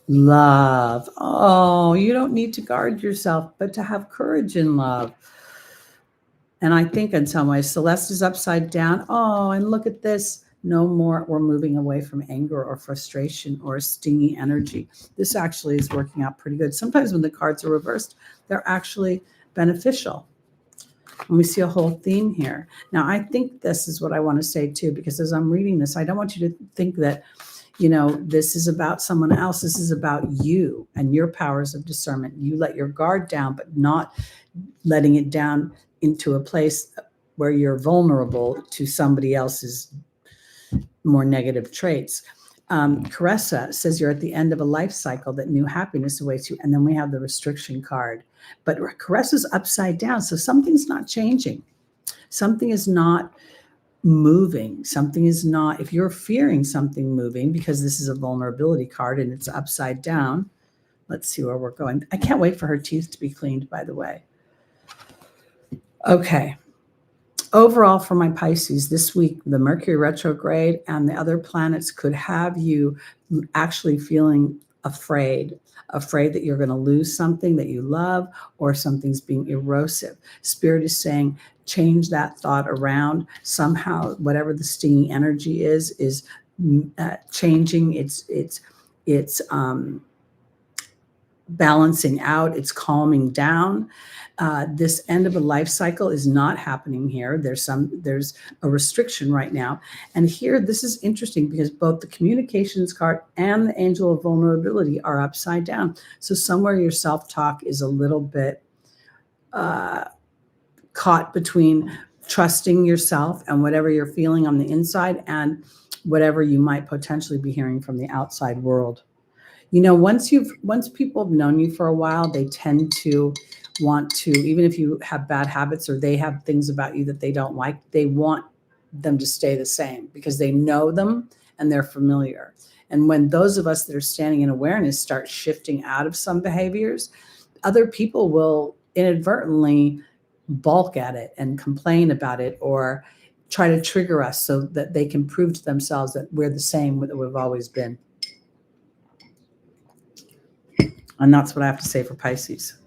Speaker 1: Love. Oh, you don't need to guard yourself, but to have courage in love. And I think in some ways, Celeste is upside down. Oh, and look at this. No more, we're moving away from anger or frustration or stingy energy. This actually is working out pretty good. Sometimes when the cards are reversed, they're actually beneficial. And we see a whole theme here. Now, I think this is what I want to say too, because as I'm reading this, I don't want you to think that, you know, this is about someone else. This is about you and your powers of discernment. You let your guard down, but not letting it down into a place where you're vulnerable to somebody else's more negative traits. Caressa says you're at the end of a life cycle that new happiness awaits you. And then we have the restriction card. But Caressa's upside down, so something's not changing. Something is not moving. Something is not, if you're fearing something moving, because this is a vulnerability card and it's upside down. Let's see where we're going. I can't wait for her teeth to be cleaned, by the way. Okay. Overall, for my Pisces, this week, the Mercury retrograde and the other planets could have you actually feeling afraid that you're going to lose something that you love or something's being erosive. Spirit is saying, change that thought around. Somehow, whatever the stinging energy is changing. It's balancing out. It's calming down. This end of a life cycle is not happening here. There's a restriction right now. And here, this is interesting because both the communications card and the angel of vulnerability are upside down. So somewhere your self-talk is a little bit caught between trusting yourself and whatever you're feeling on the inside and whatever you might potentially be hearing from the outside world. You know, once people have known you for a while, they tend to want to, even if you have bad habits or they have things about you that they don't like, they want them to stay the same because they know them and they're familiar. And when those of us that are standing in awareness start shifting out of some behaviors, other people will inadvertently balk at it and complain about it or try to trigger us so that they can prove to themselves that we're the same that we've always been. And that's what I have to say for Pisces.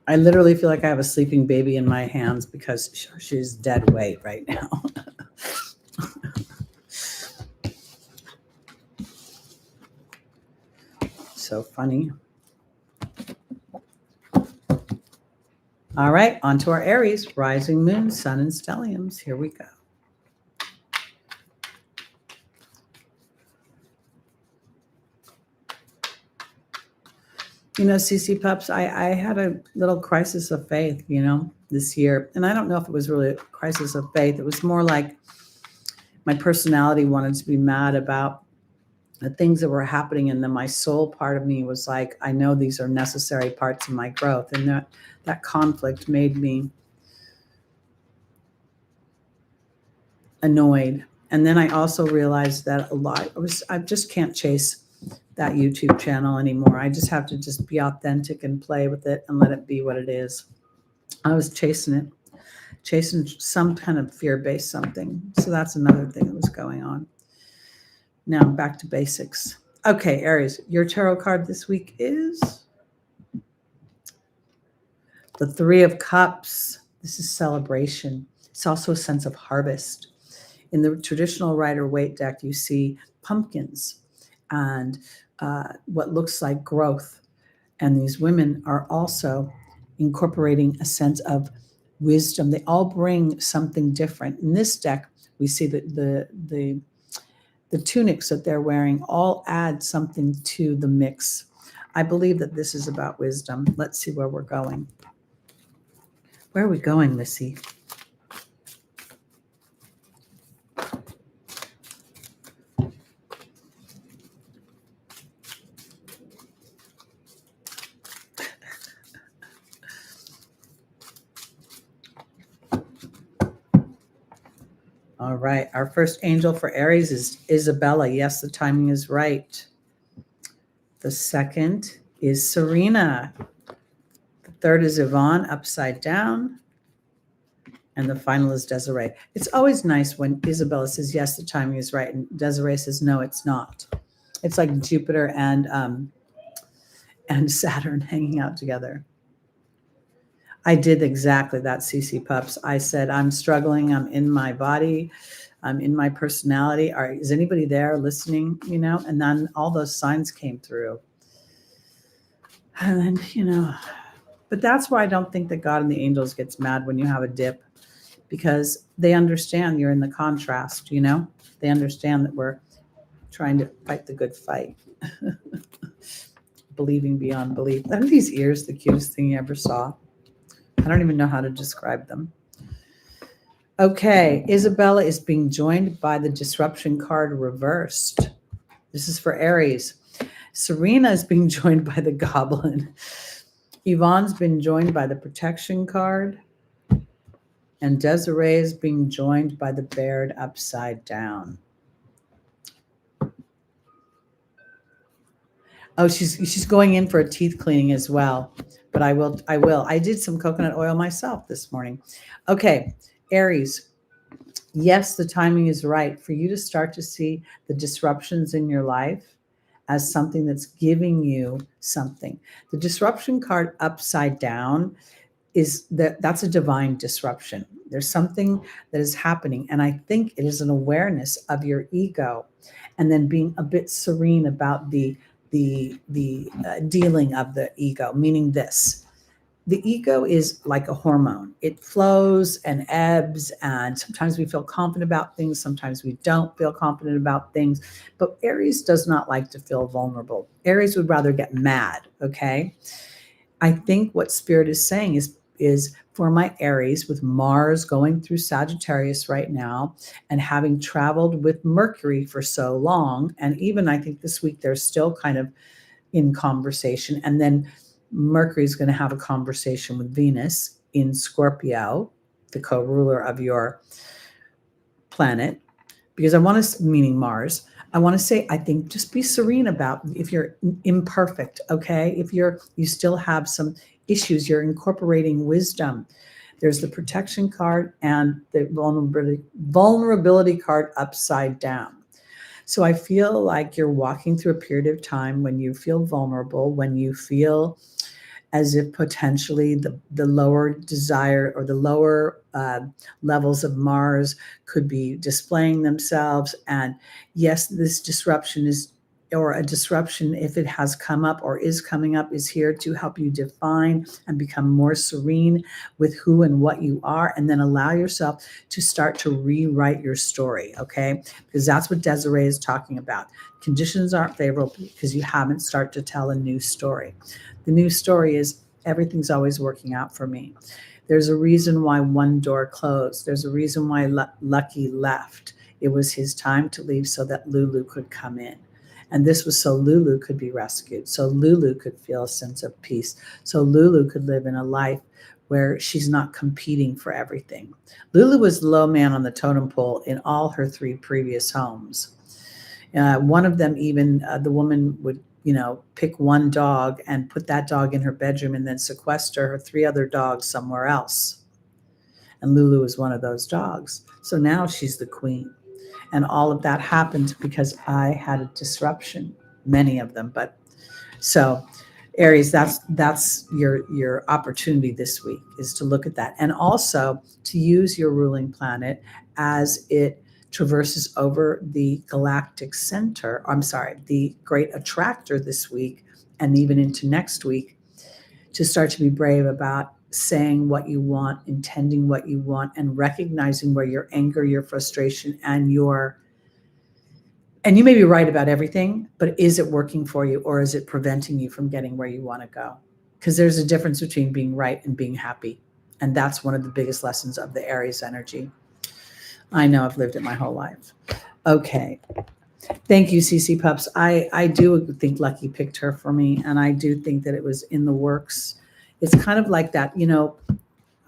Speaker 1: I literally feel like I have a sleeping baby in my hands because she's dead weight right now. So funny. All right, on to our Aries, rising moon, sun, and stelliums. Here we go. You know, CC Pups, I had a little crisis of faith, you know, this year. And I don't know if it was really a crisis of faith. It was more like my personality wanted to be mad about the things that were happening. And then my soul part of me was like, I know these are necessary parts of my growth. And that conflict made me annoyed. And then I also realized that I just can't chase that YouTube channel anymore. I just have to just be authentic and play with it and let it be what it is. I was chasing some kind of fear-based something. So that's another thing that was going on. Now back to basics. Okay, Aries, your tarot card this week is the Three of Cups. This is celebration. It's also a sense of harvest. In the traditional Rider-Waite deck, you see pumpkins and what looks like growth. And these women are also incorporating a sense of wisdom. They all bring something different. In this deck, we see that the tunics that they're wearing all add something to the mix. I believe that this is about wisdom. Let's see where we're going. Where are we going, Missy? All right. Our first angel for Aries is Isabella. Yes, the timing is right. The second is Serena. The third is Yvonne, upside down. And the final is Desiree. It's always nice when Isabella says, yes, the timing is right. And Desiree says, no, it's not. It's like Jupiter and Saturn hanging out together. I did exactly that, CC Pups. I said, I'm struggling. I'm in my body. I'm in my personality. Is anybody there listening? And then all those signs came through. And then, but that's why I don't think that God and the angels gets mad when you have a dip, because they understand you're in the contrast, They understand that we're trying to fight the good fight. Believing beyond belief. Aren't these ears the cutest thing you ever saw? I don't even know how to describe them. Okay, Isabella is being joined by the disruption card reversed. This is for Aries. Serena is being joined by the goblin. Yvonne's been joined by the protection card. And Desiree is being joined by the bared upside down. Oh, she's going in for a teeth cleaning as well. But I will. I did some coconut oil myself this morning. Okay, Aries. Yes, the timing is right for you to start to see the disruptions in your life as something that's giving you something. The disruption card upside down that's a divine disruption. There's something that is happening. And I think it is an awareness of your ego, and then being a bit serene about the dealing of the ego, meaning this. The ego is like a hormone. It flows and ebbs, and sometimes we feel confident about things. Sometimes we don't feel confident about things. But Aries does not like to feel vulnerable. Aries would rather get mad, okay? I think what Spirit is saying is for my Aries, with Mars going through Sagittarius right now and having traveled with Mercury for so long, and even I think this week they're still kind of in conversation, and then Mercury is going to have a conversation with Venus in Scorpio, the co-ruler of your planet, because meaning Mars, I want to say, I think just be serene about if you're imperfect, okay? If you still have some issues, you're incorporating wisdom. There's the protection card and the vulnerability card upside down. So I feel like you're walking through a period of time when you feel vulnerable, when you feel as if potentially the lower desire or the lower levels of Mars could be displaying themselves. And yes, this disruption a disruption, if it has come up or is coming up, is here to help you define and become more serene with who and what you are, and then allow yourself to start to rewrite your story, okay? Because that's what Desiree is talking about. Conditions aren't favorable because you haven't started to tell a new story. The new story is everything's always working out for me. There's a reason why one door closed. There's a reason why Lucky left. It was his time to leave so that Lulu could come in. And this was so Lulu could be rescued, so Lulu could feel a sense of peace, so Lulu could live in a life where she's not competing for everything. Lulu was the low man on the totem pole in all her 3 previous homes. One of them, even the woman would, pick one dog and put that dog in her bedroom and then sequester her 3 other dogs somewhere else. And Lulu was one of those dogs. So now she's the queen. And all of that happened because I had a disruption, many of them. But so Aries, that's your opportunity this week, is to look at that. And also to use your ruling planet as it traverses over the galactic center, the great attractor this week and even into next week, to start to be brave about saying what you want, intending what you want, and recognizing where your anger, your frustration, and you may be right about everything, but is it working for you, or is it preventing you from getting where you want to go? Because there's a difference between being right and being happy. And that's one of the biggest lessons of the Aries energy. I know, I've lived it my whole life. Okay. Thank you, CC Pups. I do think Lucky picked her for me, and I do think that it was in the works. It's kind of like that,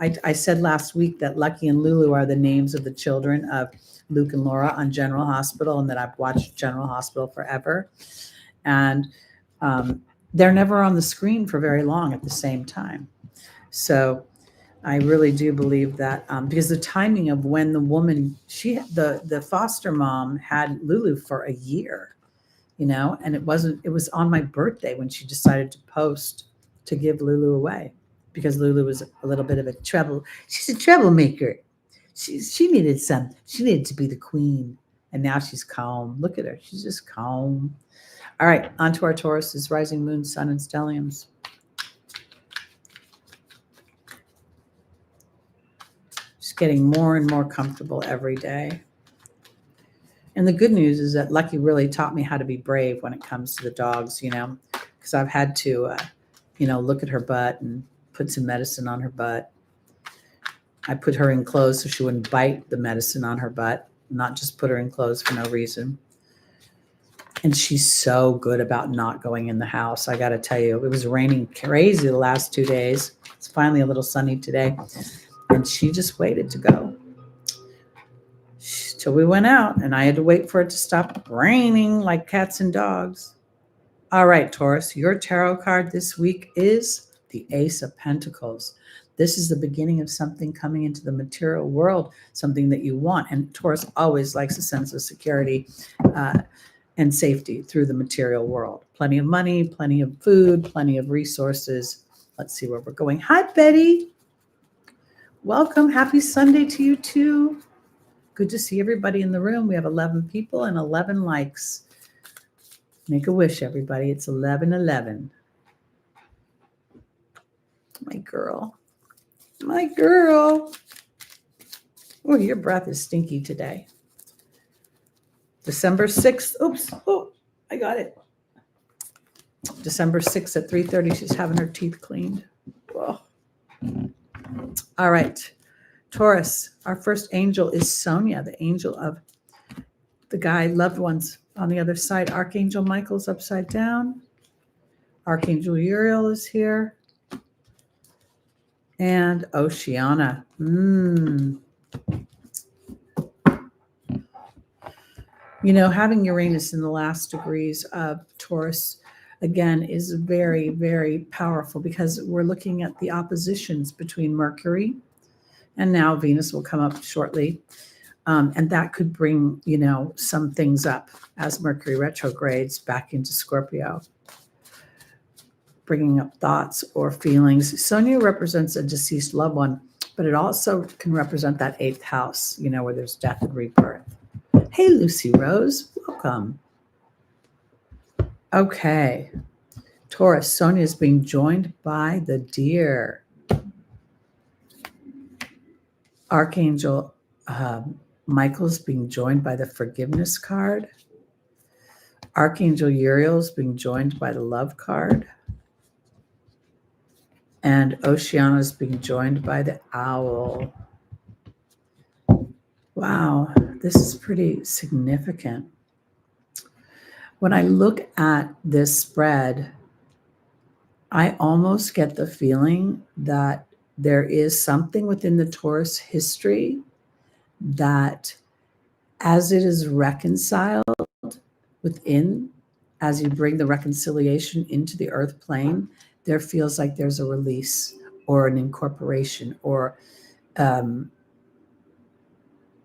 Speaker 1: I said last week that Lucky and Lulu are the names of the children of Luke and Laura on General Hospital, and that I've watched General Hospital forever. And they're never on the screen for very long at the same time. So I really do believe that because the timing of when the woman, the foster mom had Lulu for a year, and it was on my birthday when she decided to post to give Lulu away, because Lulu was a little bit of a she's a troublemaker. She needed to be the queen, and now she's calm. Look at her. She's just calm. All right, on to our Tauruses, rising moon, sun, and stelliums. Just getting more and more comfortable every day. And the good news is that Lucky really taught me how to be brave when it comes to the dogs, because I've had to, look at her butt and put some medicine on her butt. I put her in clothes so she wouldn't bite the medicine on her butt, not just put her in clothes for no reason. And she's so good about not going in the house. I got to tell you, it was raining crazy the last 2 days. It's finally a little sunny today. And she just waited to go till we went out, and I had to wait for it to stop raining like cats and dogs. All right, Taurus, your tarot card this week is the Ace of Pentacles. This is the beginning of something coming into the material world, something that you want. And Taurus always likes a sense of security and safety through the material world. Plenty of money, plenty of food, plenty of resources. Let's see where we're going. Hi, Betty. Welcome. Happy Sunday to you too. Good to see everybody in the room. We have 11 people and 11 likes. Make a wish, everybody. It's 11:11. My girl. My girl. Oh, your breath is stinky today. December 6th. Oops. Oh, I got it. December 6th at 3:30. She's having her teeth cleaned. Whoa. All right. Taurus, our first angel is Sonia, the angel of the guy, loved ones on the other side. Archangel Michael's upside down. Archangel Uriel is here. And Oceana. Having Uranus in the last degrees of Taurus, again, is very, very powerful, because we're looking at the oppositions between Mercury, and now Venus will come up shortly. And that could bring, some things up as Mercury retrogrades back into Scorpio, bringing up thoughts or feelings. Sonia represents a deceased loved one, but it also can represent that 8th house, where there's death and rebirth. Hey, Lucy Rose, welcome. Okay. Taurus, Sonia is being joined by the deer. Archangel Michael is being joined by the forgiveness card. Archangel Uriel is being joined by the love card. And Oceana is being joined by the owl. Wow, this is pretty significant. When I look at this spread, I almost get the feeling that there is something within the Taurus history that, as it is reconciled within, as you bring the reconciliation into the earth plane, there feels like there's a release or an incorporation, or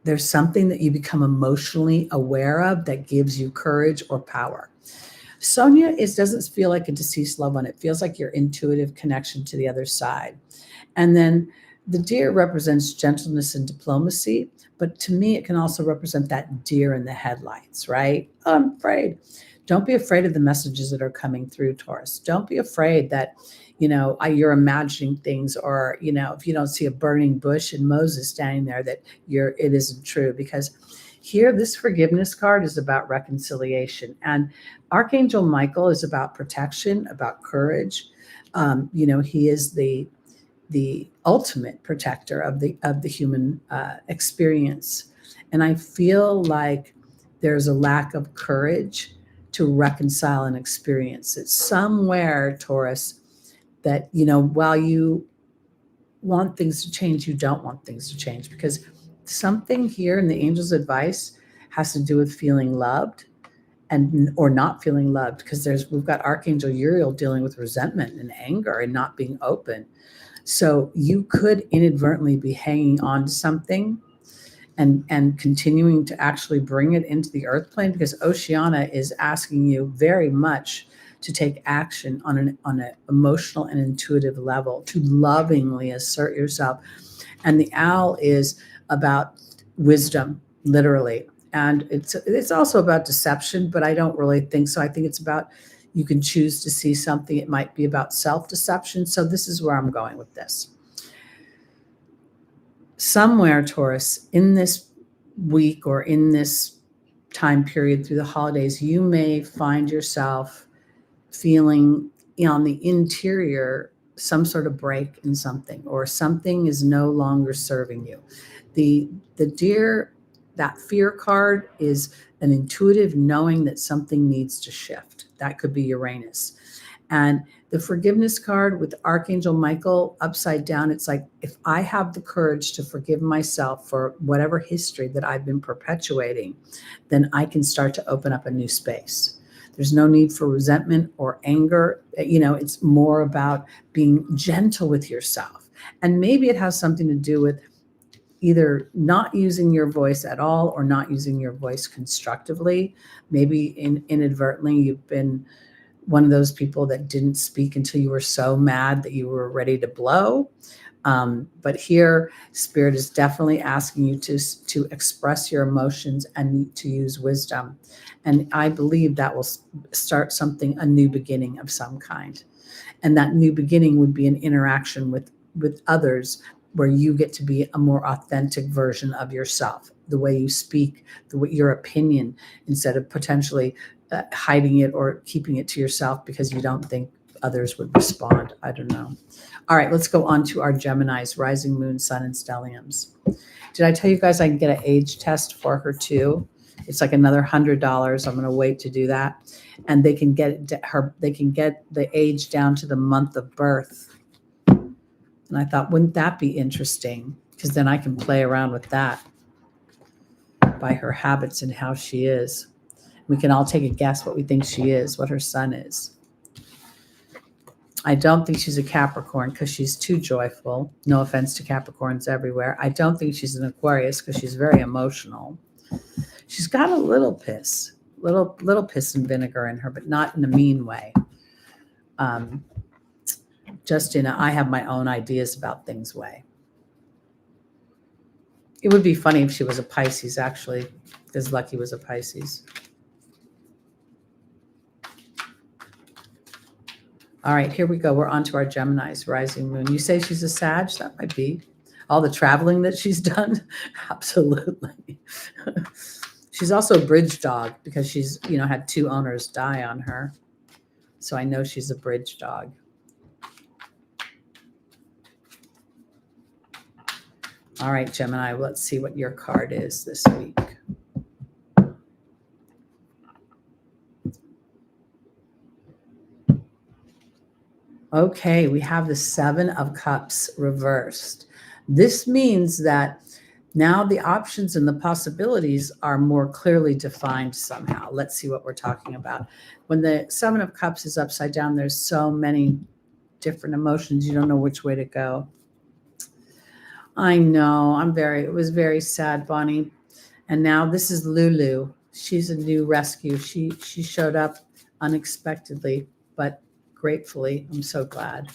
Speaker 1: there's something that you become emotionally aware of that gives you courage or power. Sonia doesn't feel like a deceased loved one. It feels like your intuitive connection to the other side. And then the deer represents gentleness and diplomacy, but to me, it can also represent that deer in the headlights, right? Oh, I'm afraid. Don't be afraid of the messages that are coming through, Taurus. Don't be afraid that, you're imagining things, or, if you don't see a burning bush and Moses standing there, that it isn't true, because here, this forgiveness card is about reconciliation, and Archangel Michael is about protection, about courage. He is the the ultimate protector of the human experience. And I feel like there's a lack of courage to reconcile an experience. It's somewhere, Taurus, that, while you want things to change, you don't want things to change, because something here in the angel's advice has to do with feeling loved or not feeling loved, because we've got Archangel Uriel dealing with resentment and anger and not being open. So you could inadvertently be hanging on to something and continuing to actually bring it into the earth plane, because Oceana is asking you very much to take action on an emotional and intuitive level, to lovingly assert yourself. And the owl is about wisdom, literally. And it's also about deception, but I don't really think so. I think it's about, you can choose to see something. It might be about self-deception. So this is where I'm going with this. Somewhere, Taurus, in this week or in this time period through the holidays, you may find yourself feeling on the interior some sort of break in something, or something is no longer serving you. The deer, that fear card is an intuitive knowing that something needs to shift. That could be Uranus. And the forgiveness card with Archangel Michael upside down, it's like, if I have the courage to forgive myself for whatever history that I've been perpetuating, then I can start to open up a new space. There's no need for resentment or anger. It's more about being gentle with yourself. And maybe it has something to do with either not using your voice at all or not using your voice constructively. Maybe inadvertently you've been one of those people that didn't speak until you were so mad that you were ready to blow. But here, Spirit is definitely asking you to express your emotions and to use wisdom. And I believe that will start a new beginning of some kind. And that new beginning would be an interaction with others, where you get to be a more authentic version of yourself, the way you speak, your opinion, instead of potentially hiding it or keeping it to yourself because you don't think others would respond. I don't know. All right, let's go on to our Geminis, rising moon, sun, and stelliums. Did I tell you guys I can get an age test for her too? It's like another $100. I'm going to wait to do that. And they can get the age down to the month of birth. And I thought, wouldn't that be interesting? Because then I can play around with that by her habits and how she is. We can all take a guess what we think she is, what her sun is. I don't think she's a Capricorn because she's too joyful. No offense to Capricorns everywhere. I don't think she's an Aquarius because she's very emotional. She's got a little piss and vinegar in her, but not in a mean way. Just in I have my own ideas about things way. It would be funny if she was a Pisces, actually, because Lucky was a Pisces. All right, here we go. We're on to our Geminis, rising moon. You say she's a Sag? That might be. All the traveling that she's done? Absolutely. She's also a bridge dog because she's, had 2 owners die on her. So I know she's a bridge dog. All right, Gemini, let's see what your card is this week. Okay, we have the 7 of Cups reversed. This means that now the options and the possibilities are more clearly defined somehow. Let's see what we're talking about. When the 7 of Cups is upside down, there's so many different emotions. You don't know which way to go. I know. It was very sad, Bonnie. And now this is Lulu. She's a new rescue. She showed up unexpectedly, but gratefully. I'm so glad.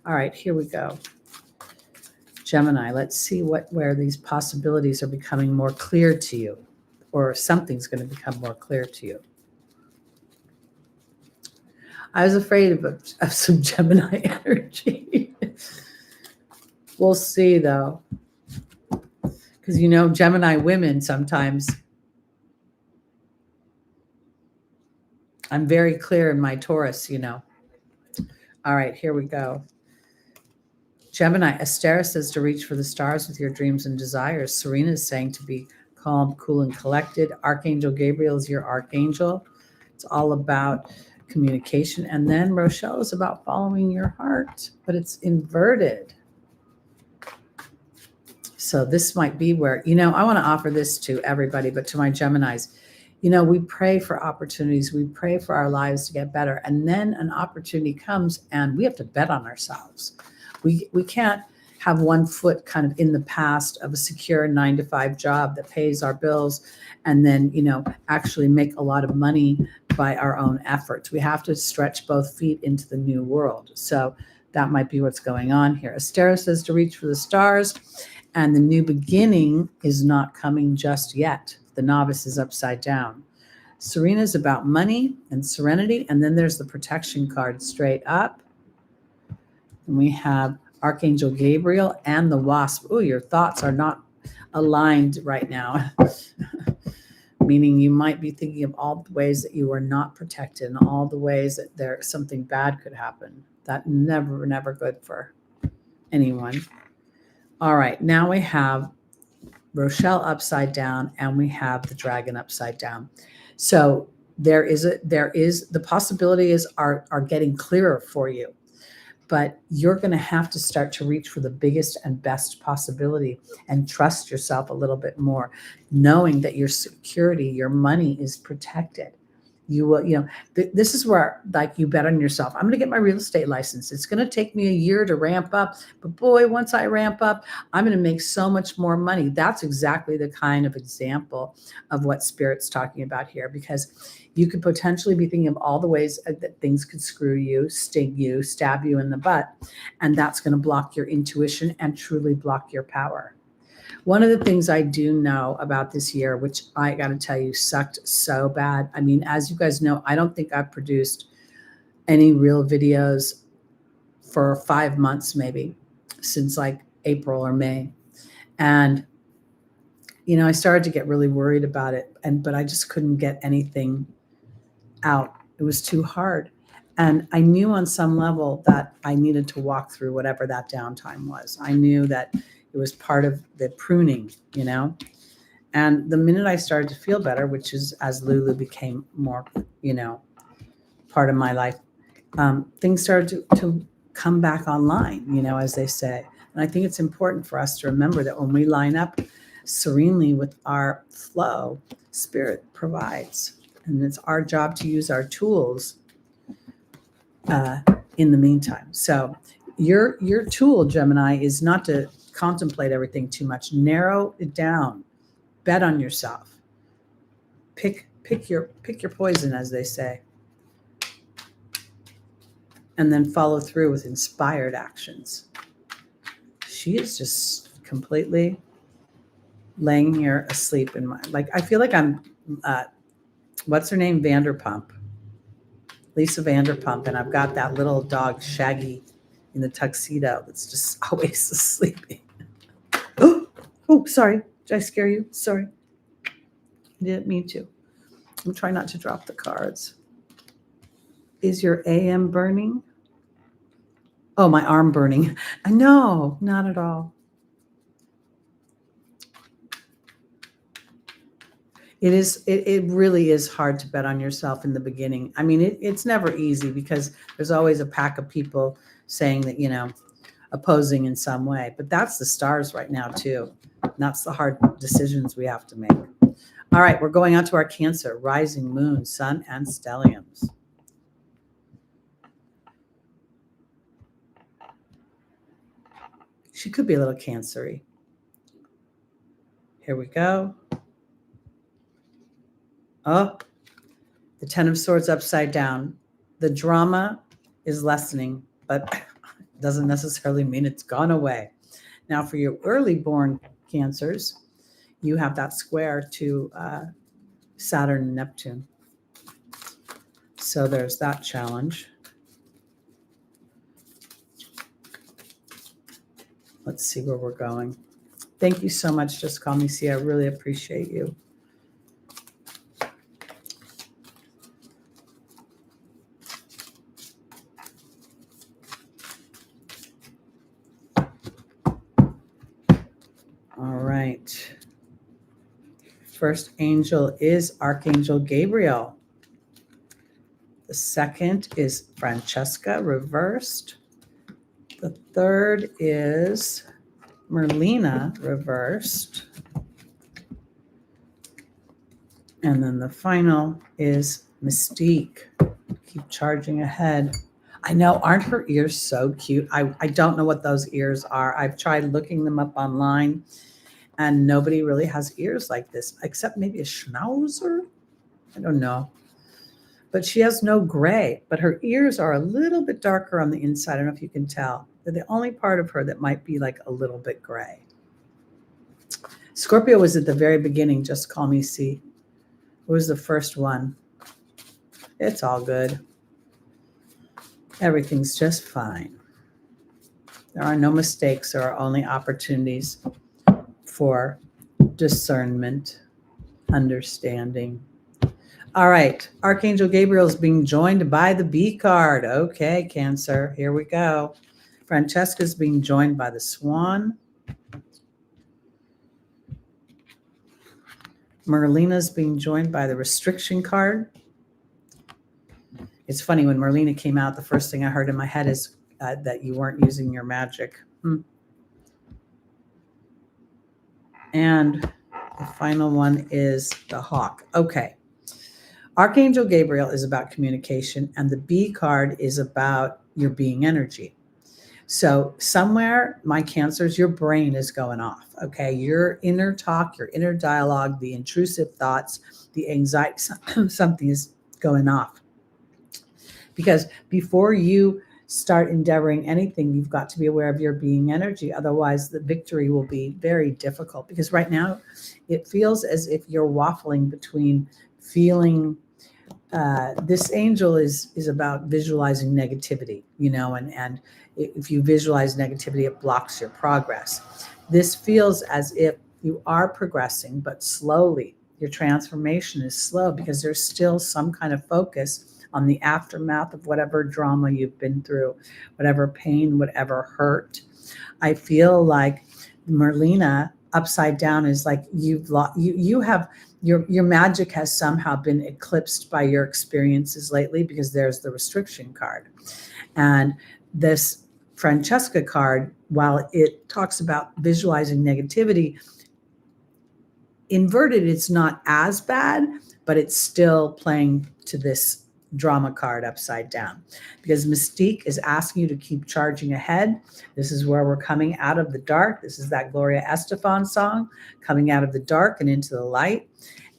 Speaker 1: All right, here we go. Gemini, let's see where these possibilities are becoming more clear to you, or something's going to become more clear to you. I was afraid of some Gemini energy. We'll see, though. Because, Gemini women sometimes, I'm very clear in my Taurus, All right, here we go. Gemini, Astera says to reach for the stars with your dreams and desires. Serena is saying to be calm, cool, and collected. Archangel Gabriel is your archangel. It's all about communication. And then Rochelle is about following your heart, but it's inverted. So this might be where, I want to offer this to everybody, but to my Geminis, we pray for opportunities. We pray for our lives to get better. And then an opportunity comes and we have to bet on ourselves. We can't have one foot kind of in the past of a secure 9-to-5 job that pays our bills and then, actually make a lot of money by our own efforts. We have to stretch both feet into the new world. So that might be what's going on here. Astera says to reach for the stars, and the new beginning is not coming just yet. The novice is upside down. Serena is about money and serenity, and then there's the protection card straight up. And we have Archangel Gabriel and the Wasp. Oh, your thoughts are not aligned right now. Meaning you might be thinking of all the ways that you are not protected and all the ways that something bad could happen. That never good for anyone. All right, now we have Rochelle upside down and we have the dragon upside down. So there is the possibilities are getting clearer for you, but you're going to have to start to reach for the biggest and best possibility and trust yourself a little bit more, knowing that your security, your money is protected. You will, this is where you bet on yourself. I'm going to get my real estate license. It's going to take me a year to ramp up, but boy, once I ramp up, I'm going to make so much more money. That's exactly the kind of example of what Spirit's talking about here, because you could potentially be thinking of all the ways that things could screw you, sting you, stab you in the butt, and that's going to block your intuition and truly block your power. One of the things I do know about this year, which I got to tell you sucked so bad. I mean, as you guys know, I don't think I've produced any real videos for 5 months, maybe since April or May. And, I started to get really worried about it, but I just couldn't get anything out. It was too hard. And I knew on some level that I needed to walk through whatever that downtime was. I knew that it was part of the pruning, and the minute I started to feel better, which is as Lulu became more, part of my life, things started to come back online, as they say. And I think it's important for us to remember that when we line up serenely with our flow, Spirit provides. And it's our job to use our tools in the meantime. So your tool, Gemini, is not to contemplate everything too much. Narrow it down. Bet on yourself. Pick your poison, as they say. And then follow through with inspired actions. She is just completely laying here asleep in my, I feel like I'm, what's her name? Vanderpump. Lisa Vanderpump. And I've got that little dog, Shaggy, in the tuxedo that's just always sleeping. Oh, sorry. Did I scare you? Sorry. I didn't mean to. I'm trying not to drop the cards. Is your AM burning? Oh, my arm burning. No, not at all. It really is hard to bet on yourself in the beginning. I mean, it's never easy because there's always a pack of people saying that, opposing in some way. But that's the stars right now, too. And that's the hard decisions we have to make. All right, we're going on to our Cancer, rising moon, sun, and stelliums. She could be a little Cancer-y. Here we go. Oh, the Ten of Swords upside down. The drama is lessening, but doesn't necessarily mean it's gone away. Now, for your early born Cancers, you have that square to Saturn and Neptune. So there's that challenge. Let's see where we're going. Thank you so much, Just Call Me See. I really appreciate you. All right. First angel is Archangel Gabriel. The second is Francesca reversed. The third is Merlina reversed. And then the final is Mystique. Keep charging ahead. I know, aren't her ears so cute? I don't know what those ears are. I've tried looking them up online, and nobody really has ears like this, except maybe a schnauzer. I don't know. But she has no gray, but her ears are a little bit darker on the inside. I don't know if you can tell. They're the only part of her that might be like a little bit gray. Scorpio was at the very beginning. Just call me C. It was the first one. It's all good. Everything's just fine. There are no mistakes. There are only opportunities for discernment, understanding. All right. Archangel Gabriel is being joined by the B card. Okay, Cancer. Here we go. Francesca's being joined by the Swan. Merlina's being joined by the Restriction card. It's funny, when Merlina came out, the first thing I heard in my head is that you weren't using your magic. And the final one is the Hawk. Okay. Archangel Gabriel is about communication, and the B card is about your being energy. So somewhere, my Cancers, your brain is going off, okay? Your inner talk, your inner dialogue, the intrusive thoughts, the anxiety, something is going off. Because before you start endeavoring anything, you've got to be aware of your being energy. Otherwise, the victory will be very difficult. Because right now, it feels as if you're waffling between feeling. This angel is about visualizing negativity, and if you visualize negativity, it blocks your progress. This feels as if you are progressing, but slowly. Your transformation is slow because there's still some kind of focus on the aftermath of whatever drama you've been through, whatever pain, whatever hurt. I feel like Merlina upside down is like you have your magic has somehow been eclipsed by your experiences lately, because there's the Restriction card. And this Francesca card, while it talks about visualizing negativity, inverted, it's not as bad, but it's still playing to this drama card upside down, because Mystique is asking you to keep charging ahead. This is where we're coming out of the dark. This is that Gloria Estefan song, coming out of the dark and into the light.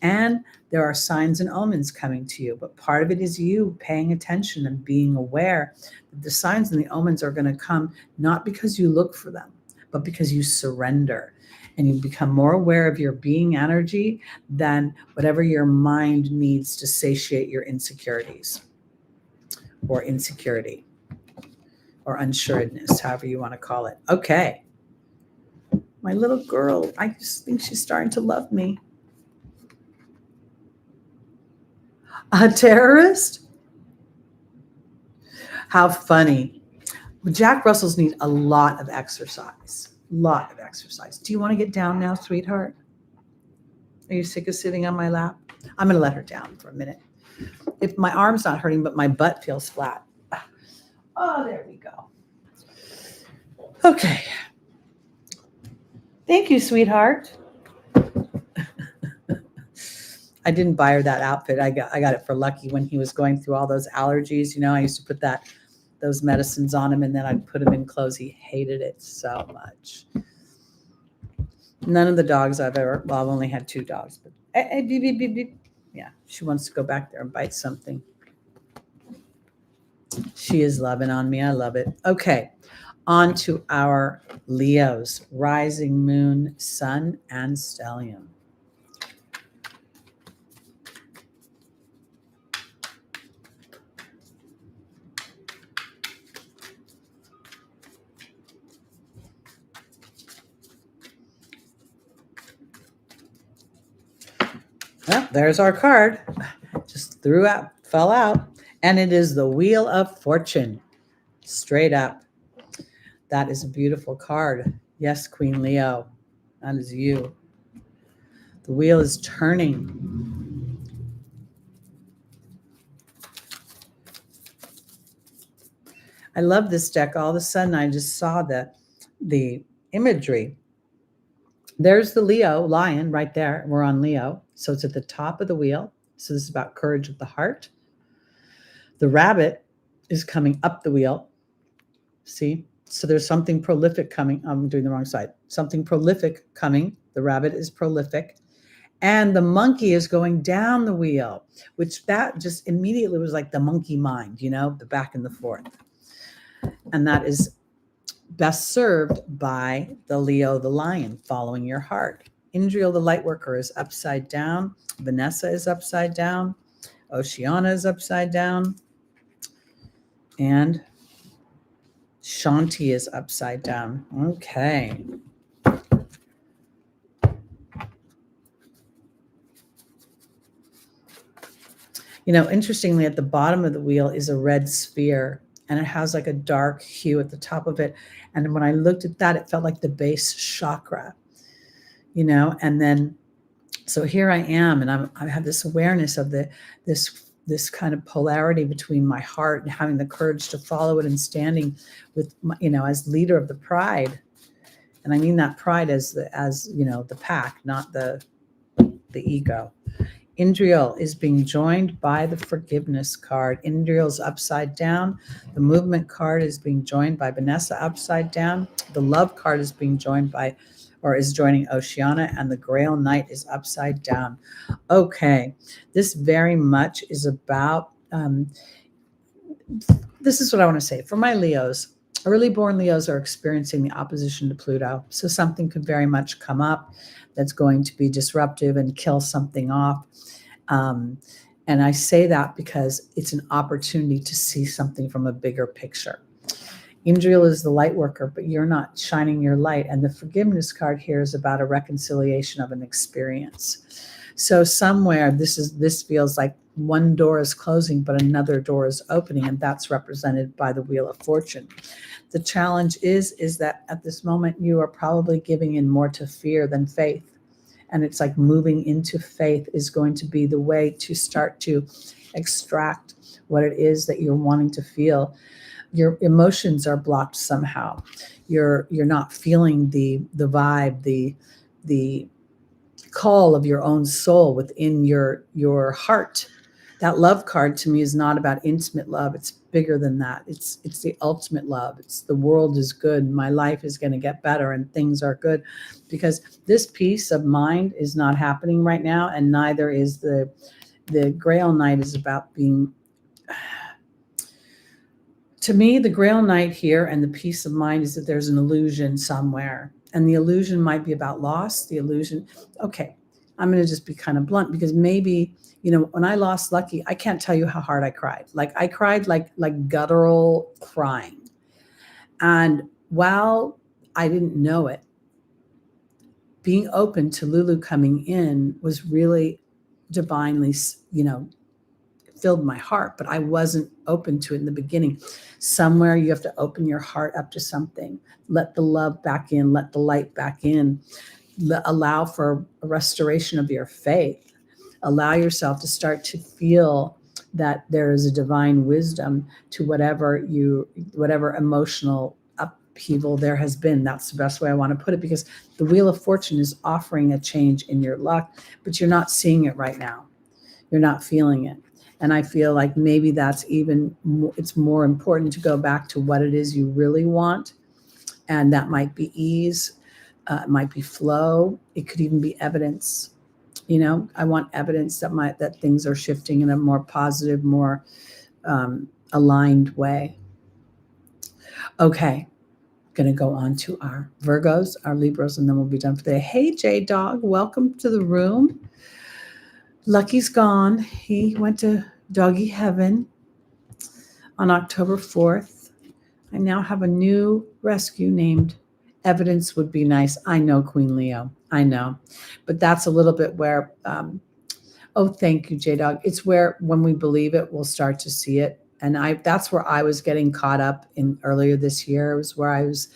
Speaker 1: And there are signs and omens coming to you, but part of it is you paying attention and being aware that the signs and the omens are going to come not because you look for them, but because you surrender. And you become more aware of your being energy than whatever your mind needs to satiate your insecurities or insecurity or unsureness, however you want to call it. Okay. My little girl, I just think she's starting to love me. A terrorist? How funny. Jack Russells need a lot of exercise. Lot of exercise. Do you want to get down now, sweetheart? Are you sick of sitting on my lap? I'm going to let her down for a minute. If my arm's not hurting, but my butt feels flat. Oh, there we go. Okay. Thank you, sweetheart. I didn't buy her that outfit. I got it for Lucky when he was going through all those allergies. I used to put those medicines on him, and then I'd put him in clothes. He hated it so much. None of the dogs I've only had 2 dogs, but beep, beep, beep, beep. Yeah, she wants to go back there and bite something. She is loving on me. I love it. Okay, on to our Leos, rising moon, sun, and stellium. Well, there's our card. Just fell out. And it is the Wheel of Fortune. Straight up. That is a beautiful card. Yes, Queen Leo. That is you. The wheel is turning. I love this deck. All of a sudden, I just saw the imagery. There's the Leo lion right there. We're on Leo. So it's at the top of the wheel. So this is about courage of the heart. The rabbit is coming up the wheel. See? So there's something prolific coming. I'm doing the wrong side. Something prolific coming. The rabbit is prolific. And the monkey is going down the wheel, which that just immediately was like the monkey mind, the back and the forth. And that is best served by the Leo, the lion, following your heart. Indriel, the light worker, is upside down. Vanessa is upside down. Oceana is upside down. And Shanti is upside down. Okay. Interestingly, at the bottom of the wheel is a red sphere, and it has like a dark hue at the top of it. And when I looked at that, it felt like the base chakra, and then, so here I am, and I have this awareness of this kind of polarity between my heart and having the courage to follow it and standing with, as leader of the pride. And I mean that pride as the pack, not the ego. Indriel is being joined by the forgiveness card. Indriel's upside down. The movement card is being joined by Vanessa upside down. The love card is being joined by, or is joining Oceana, and the Grail Knight is upside down. Okay, this very much is about, this is what I want to say. For my Leos, early born Leos are experiencing the opposition to Pluto. So something could very much come up that's going to be disruptive and kill something off. And I say that because it's an opportunity to see something from a bigger picture. Indriel is the light worker, but you're not shining your light. And the forgiveness card here is about a reconciliation of an experience. So somewhere this feels like one door is closing, but another door is opening, and that's represented by the Wheel of Fortune. The challenge is that at this moment, you are probably giving in more to fear than faith. And it's like moving into faith is going to be the way to start to extract what it is that you're wanting to feel. Your emotions are blocked somehow. You're not feeling the vibe, the call of your own soul within your heart. That love card to me is not about intimate love. It's bigger than that. It's the ultimate love. It's the world is good. My life is going to get better and things are good, because this peace of mind is not happening right now, and neither is the Grail Knight is about being. To me, the Grail Knight here and the peace of mind is that there's an illusion somewhere. And the illusion might be about loss. The illusion, okay, I'm going to just be kind of blunt, because maybe, when I lost Lucky, I can't tell you how hard I cried. Like I cried like guttural crying. And while I didn't know it, being open to Lulu coming in was really divinely, filled my heart, but I wasn't open to it in the beginning. Somewhere you have to open your heart up to something. Let the love back in, let the light back in, allow for a restoration of your faith. Allow yourself to start to feel that there is a divine wisdom to whatever emotional upheaval there has been. That's the best way I want to put it, because the Wheel of Fortune is offering a change in your luck, but you're not seeing it right now. You're not feeling it. And I feel like maybe that's it's more important to go back to what it is you really want. And that might be ease. It might be flow. It could even be evidence. I want evidence that things are shifting in a more positive, more aligned way. Okay. Going to go on to our Virgos, our Libras, and then we'll be done for the day. Hey, J-Dog, welcome to the room. Lucky's gone. He went to doggy heaven on October 4th. I now have a new rescue named Evidence Would Be Nice. I know, Queen Leo. I know. But that's a little bit where, thank you, J-Dog. It's where when we believe it, we'll start to see it. And that's where I was getting caught up in earlier this year. It was where I was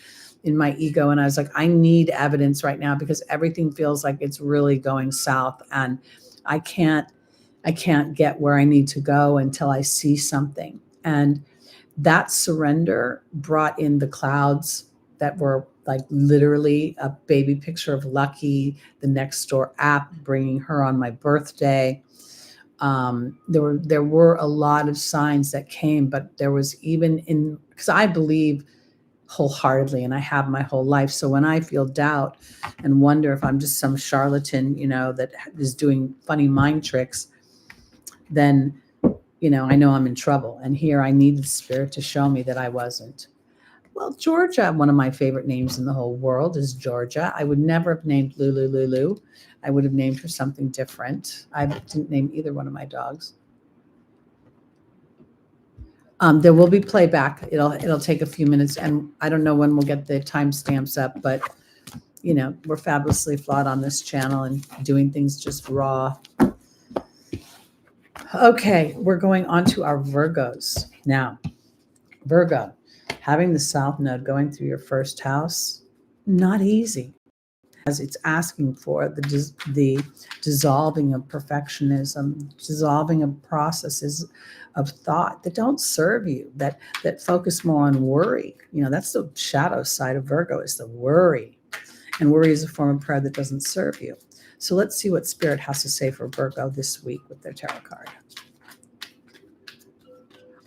Speaker 1: in my ego, and I was like, I need evidence right now because everything feels like it's really going south, and I can't get where I need to go until I see something. And that surrender brought in the clouds that were like literally a baby picture of Lucky, the Nextdoor app bringing her on my birthday. There were a lot of signs that came, but there was even in, because I believe wholeheartedly, and I have my whole life. So when I feel doubt and wonder if I'm just some charlatan, that is doing funny mind tricks, then, I know I'm in trouble. And here I needed Spirit to show me that I wasn't. Well, Georgia, one of my favorite names in the whole world, is Georgia. I would never have named Lulu. I would have named her something different. I didn't name either one of my dogs. There will be playback. It'll take a few minutes, and I don't know when we'll get the timestamps up, but we're fabulously flawed on this channel and doing things just raw. Okay, we're going on to our Virgos now. Virgo, having the South Node going through your first house, not easy, as it's asking for the dissolving of perfectionism, dissolving of processes of thought that don't serve you, that focus more on worry. That's the shadow side of Virgo, is the worry. And worry is a form of prayer that doesn't serve you. So let's see what Spirit has to say for Virgo this week with their tarot card.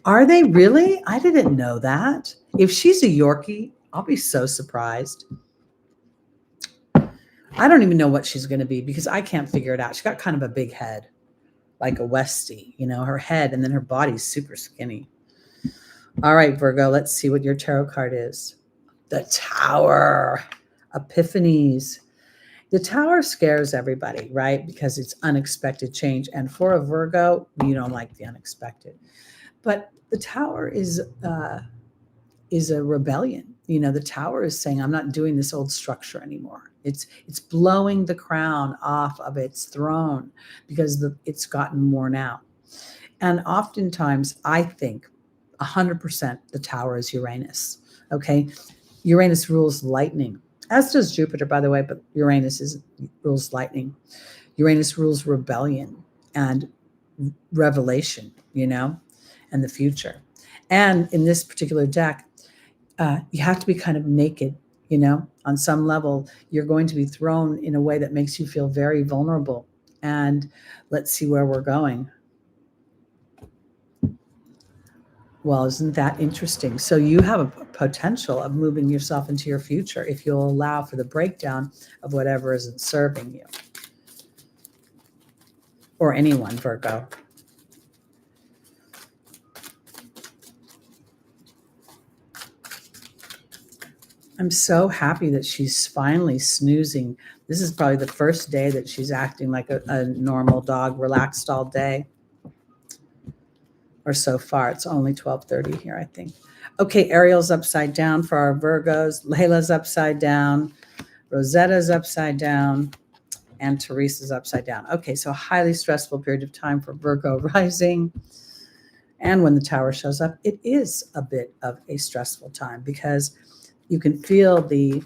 Speaker 1: Are they really? I didn't know that. If she's a Yorkie, I'll be so surprised. I don't even know what she's going to be because I can't figure it out. She's got kind of a big head, like a Westie, her head, and then her body's super skinny. All right, Virgo, let's see what your tarot card is. The Tower, Epiphanies. The Tower scares everybody, right? Because it's unexpected change. And for a Virgo, you don't like the unexpected. But the Tower is a rebellion. The Tower is saying, I'm not doing this old structure anymore. It's blowing the crown off of its throne because it's gotten worn out. And oftentimes, I think 100% the Tower is Uranus. Okay, Uranus rules lightning, as does Jupiter, by the way, but Uranus rules lightning. Uranus rules rebellion and revelation, and the future. And in this particular deck, you have to be kind of naked, on some level. You're going to be thrown in a way that makes you feel very vulnerable. And let's see where we're going. Well, isn't that interesting? So you have a potential of moving yourself into your future if you'll allow for the breakdown of whatever isn't serving you. Or anyone, Virgo. I'm so happy that she's finally snoozing. This is probably the first day that she's acting like a normal dog, relaxed all day. Or so far. It's only 12:30 here, I think. Okay, Ariel's upside down for our Virgos. Layla's upside down. Rosetta's upside down. And Teresa's upside down. Okay, so a highly stressful period of time for Virgo rising. And when the Tower shows up, it is a bit of a stressful time because you can feel it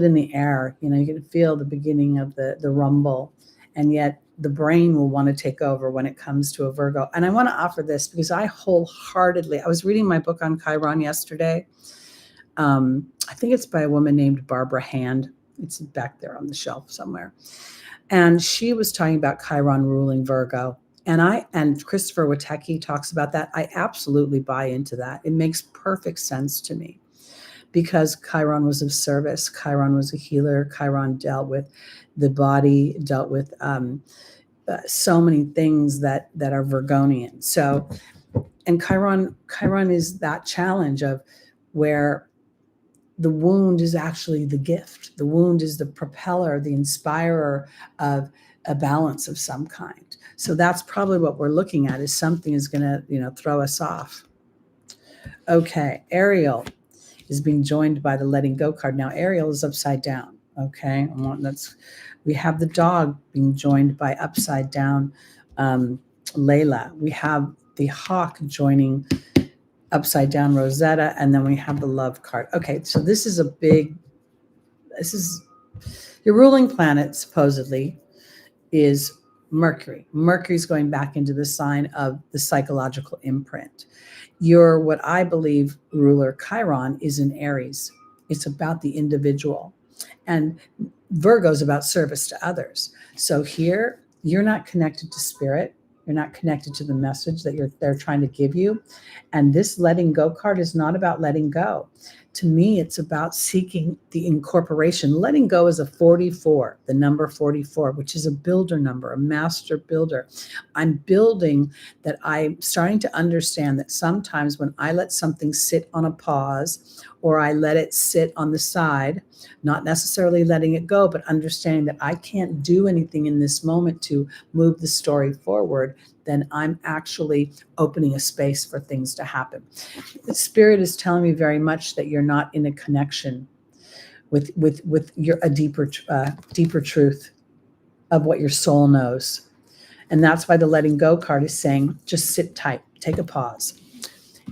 Speaker 1: in the air. You can feel the beginning of the rumble, and yet the brain will want to take over when it comes to a Virgo. And I want to offer this because I was reading my book on Chiron yesterday. I think it's by a woman named Barbara Hand. It's back there on the shelf somewhere. And she was talking about Chiron ruling Virgo. And Christopher Witecki talks about that. I absolutely buy into that. It makes perfect sense to me. Because Chiron was of service, Chiron was a healer, Chiron dealt with the body, dealt with so many things that are Virgonian. So, and Chiron is that challenge of where the wound is actually the gift. The wound is the propeller, the inspirer of a balance of some kind. So that's probably what we're looking at, is something is going to, throw us off. Okay, Ariel is being joined by the letting go card. Now Ariel is upside down. Okay, we have the dog being joined by upside down Layla. We have the hawk joining upside down Rosetta, and then we have the love card. Okay, so this is your ruling planet, supposedly, is Mercury. Mercury's going back into the sign of the psychological imprint. Your, what I believe, ruler Chiron is in Aries. It's about the individual. And Virgo's about service to others. So here, you're not connected to spirit. You're not connected to the message that they're trying to give you. And this letting go card is not about letting go. To me, it's about seeking the incorporation. Letting go is a 44, the number 44, which is a builder number, a master builder. I'm building that. I'm starting to understand that sometimes when I let something sit on a pause, or I let it sit on the side, not necessarily letting it go, but understanding that I can't do anything in this moment to move the story forward, then I'm actually opening a space for things to happen. The spirit is telling me very much that you're not in a connection with a deeper truth of what your soul knows. And that's why the letting go card is saying, just sit tight, take a pause.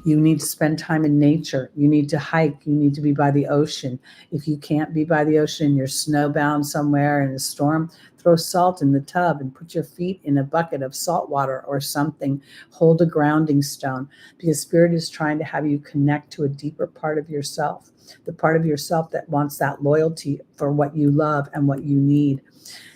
Speaker 1: You need to spend time in nature. You need to hike. You need to be by the ocean. If you can't be by the ocean, you're snowbound somewhere in a storm, throw salt in the tub and put your feet in a bucket of salt water or something. Hold a grounding stone, because spirit is trying to have you connect to a deeper part of yourself, the part of yourself that wants that loyalty for what you love and what you need.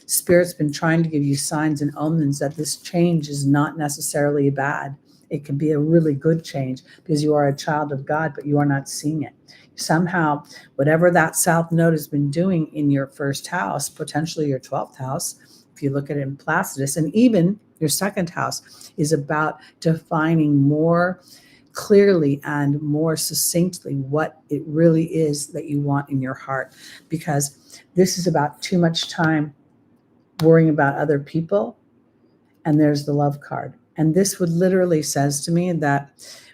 Speaker 1: Spirit's been trying to give you signs and omens that this change is not necessarily bad. It can be a really good change because you are a child of God, but you are not seeing it. Somehow, whatever that South Node has been doing in your first house, potentially your 12th house, if you look at it in Placidus, and even your second house, is about defining more clearly and more succinctly what it really is that you want in your heart. Because this is about too much time worrying about other people. And there's the love card. And this would literally says to me that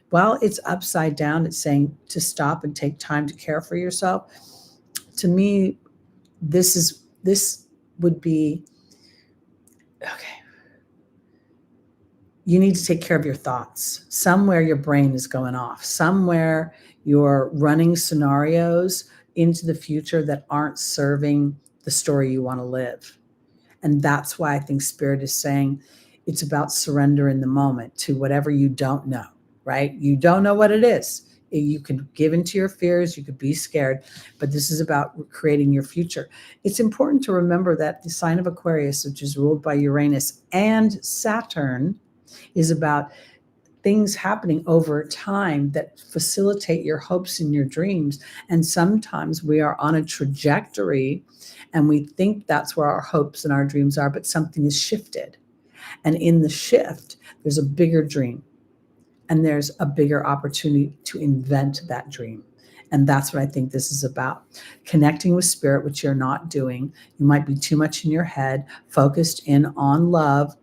Speaker 1: while it's upside down, it's saying to stop and take time to care for yourself. To me, this would be, okay, you need to take care of your thoughts. Somewhere your brain is going off. Somewhere you're running scenarios into the future that aren't serving the story you want to live. And that's why I think Spirit is saying it's about surrender in the moment to whatever you don't know, right? You don't know what it is. You can give into your fears, you could be scared, but this is about creating your future. It's important to remember that the sign of Aquarius, which is ruled by Uranus and Saturn, is about things happening over time that facilitate your hopes and your dreams. And sometimes we are on a trajectory and we think that's where our hopes and our dreams are, but something is shifted. And in the shift, there's a bigger dream and there's a bigger opportunity to invent that dream. And that's what I think this is about. Connecting with spirit, which you're not doing. You might be too much in your head, focused in on love,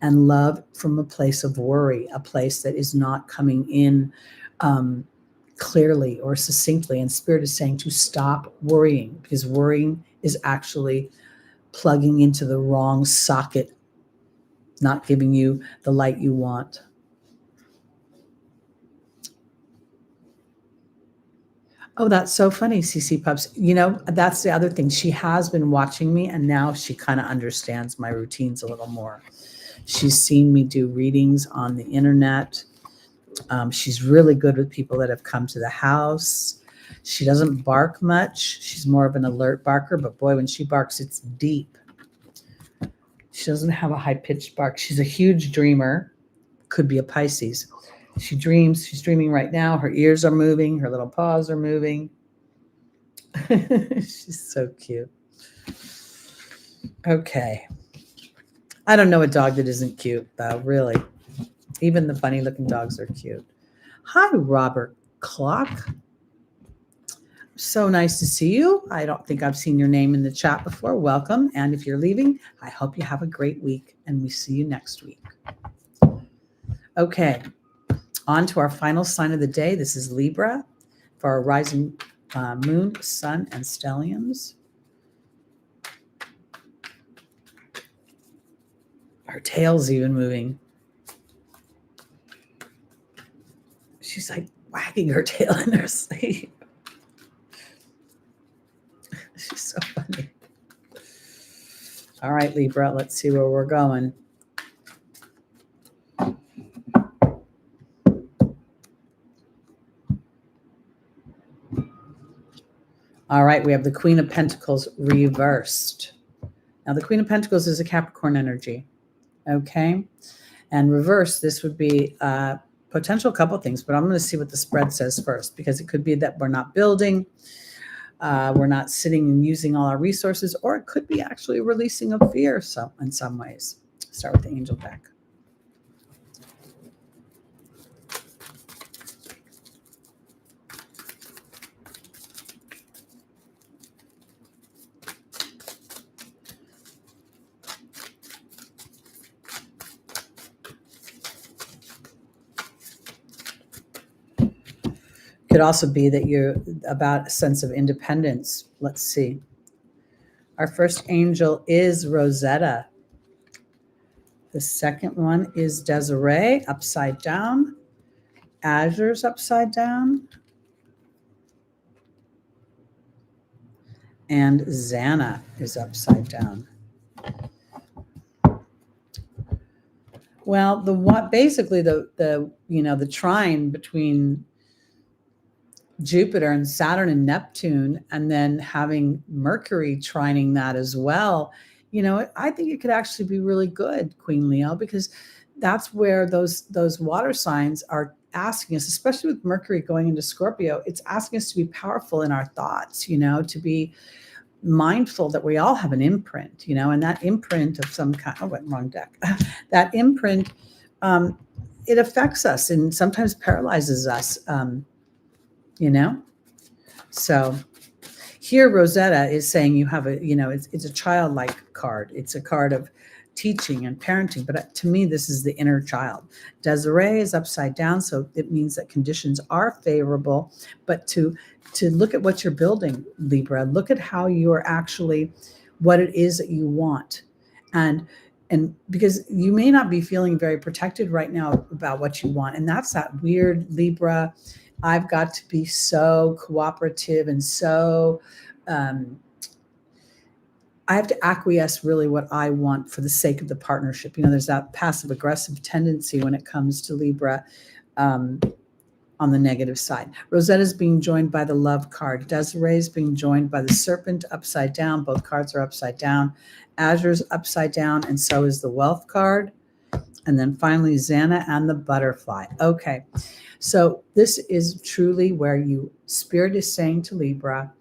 Speaker 1: and love from a place of worry, a place that is not coming in clearly or succinctly. And spirit is saying to stop worrying, because worrying is actually plugging into the wrong socket, not giving you the light you want. Oh, that's so funny, CC Pups. You know, that's the other thing. She has been watching me, and now she kind of understands my routines a little more. She's seen me do readings on the internet. She's really good with people that have come to the house. She doesn't bark much. She's more of an alert barker, but boy, when she barks, it's deep. She doesn't have a high-pitched bark. She's a huge dreamer. Could be a Pisces. She dreams. She's dreaming right now. Her ears are moving. Her little paws are moving. She's so cute. Okay. I don't know a dog that isn't cute, though, really. Even the funny-looking dogs are cute. Hi, Robert Clock. So nice to see you. I don't think I've seen your name in the chat before. Welcome. And if you're leaving, I hope you have a great week, and we see you next week. Okay. On to our final sign of the day. This is Libra for our rising moon, sun, and stelliums. Her tail's even moving. She's like, wagging her tail in her sleep. She's so funny. All right, Libra, let's see where we're going. All right, we have the Queen of Pentacles reversed. Now, the Queen of Pentacles is a Capricorn energy, okay? And reverse, this would be potential couple things, but I'm going to see what the spread says first, because it could be that we're not building, we're not sitting and using all our resources, or it could be actually releasing of fear in some ways. Start with the angel deck. Could also be that you're about a sense of independence. Let's see. Our first angel is Rosetta. The second one is Desiree, upside down. Azure's upside down. And Xana is upside down. Well, basically the trine between Jupiter and Saturn and Neptune, and then having Mercury trining that as well, I think it could actually be really good, Queen Leo, because that's where those water signs are asking us, especially with Mercury going into Scorpio. It's asking us to be powerful in our thoughts, to be mindful that we all have an imprint, and that imprint of some kind. Oh, went wrong deck. That imprint, it affects us and sometimes paralyzes us. So here Rosetta is saying you have it's a childlike card. It's a card of teaching and parenting, but to me, this is the inner child. Desiree is upside down, so it means that conditions are favorable, but to look at what you're building, Libra, look at how you are actually, what it is that you want. And because you may not be feeling very protected right now about what you want. And that's that weird Libra, I've got to be so cooperative and so I have to acquiesce really what I want for the sake of the partnership. There's that passive aggressive tendency when it comes to Libra on the negative side. Rosetta's being joined by the Love card. Desiree's being joined by the Serpent upside down. Both cards are upside down. Azure's upside down, and so is the Wealth card. And then finally, Xana and the Butterfly. Okay, so this is truly where Spirit is saying to Libra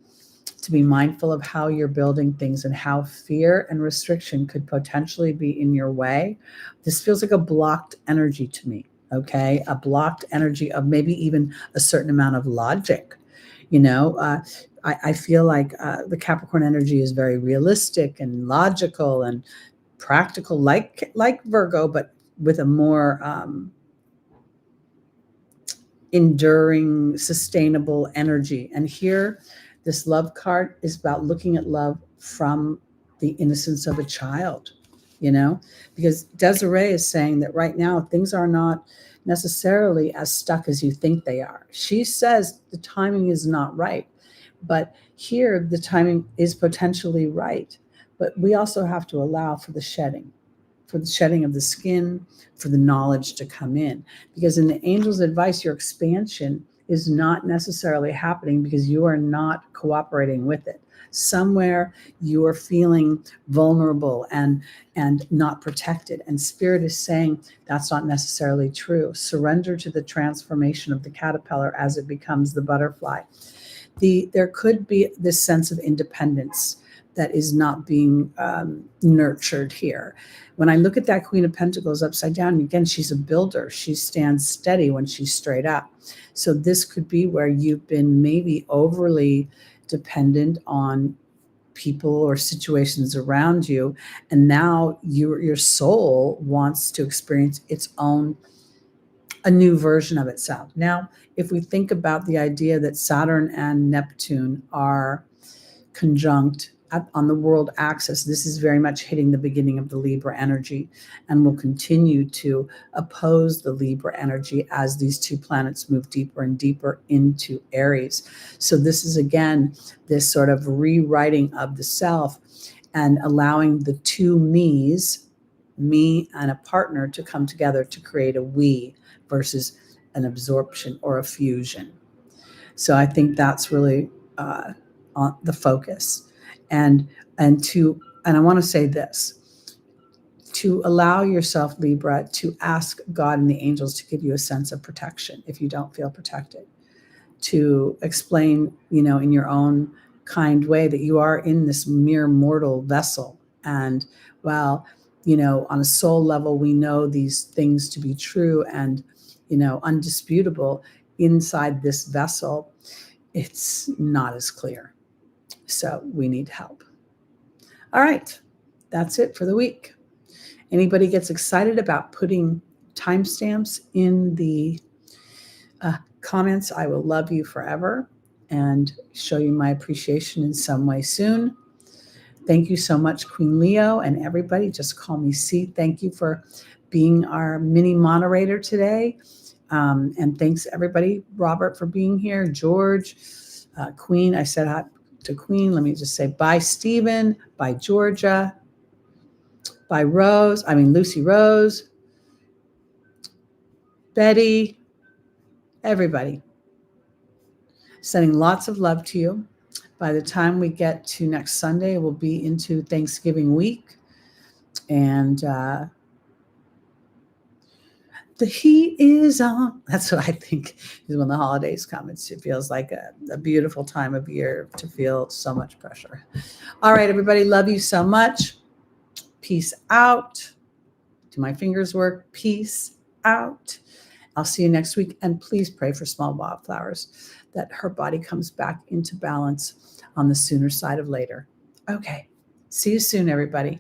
Speaker 1: to be mindful of how you're building things and how fear and restriction could potentially be in your way. This feels like a blocked energy to me, okay? A blocked energy of maybe even a certain amount of logic. I feel like the Capricorn energy is very realistic and logical and practical, like Virgo, but with a more enduring, sustainable energy. And here, this Love card is about looking at love from the innocence of a child, because Desiree is saying that right now things are not necessarily as stuck as you think they are. She says the timing is not right, but here the timing is potentially right. But we also have to allow for the shedding of the skin, for the knowledge to come in. Because in the angel's advice, your expansion is not necessarily happening because you are not cooperating with it. Somewhere you are feeling vulnerable and not protected. And Spirit is saying that's not necessarily true. Surrender to the transformation of the caterpillar as it becomes the butterfly. There could be this sense of independence that is not being nurtured here. When I look at that Queen of Pentacles upside down, again, she's a builder. She stands steady when she's straight up. So this could be where you've been maybe overly dependent on people or situations around you, and now your soul wants to experience a new version of itself. Now, if we think about the idea that Saturn and Neptune are conjunct on the world axis, this is very much hitting the beginning of the Libra energy and will continue to oppose the Libra energy as these two planets move deeper and deeper into Aries. So this is, again, this sort of rewriting of the self and allowing the two me's, me and a partner, to come together to create a we versus an absorption or a fusion. So I think that's really on the focus. And I want to say this, to allow yourself, Libra, to ask God and the angels to give you a sense of protection if you don't feel protected, to explain, in your own kind way that you are in this mere mortal vessel. And while, on a soul level, we know these things to be true and, undisputable, inside this vessel, it's not as clear. So we need help. All right. That's it for the week. Anybody gets excited about putting timestamps in the comments, I will love you forever and show you my appreciation in some way soon. Thank you so much, Queen Leo, and everybody. Just call me C. Thank you for being our mini moderator today. And thanks, everybody. Robert, for being here. George, Queen. I said hi to Queen. Let me just say bye, Stephen. Bye, Georgia. Bye, Lucy Rose. Betty. Everybody. Sending lots of love to you. By the time we get to next Sunday, we'll be into Thanksgiving week. And the heat is on. That's what I think is when the holidays come. It feels like a beautiful time of year to feel so much pressure. All right, everybody. Love you so much. Peace out. Do my fingers work? Peace out. I'll see you next week. And please pray for Small Wildflowers, that her body comes back into balance on the sooner side of later. Okay. See you soon, everybody.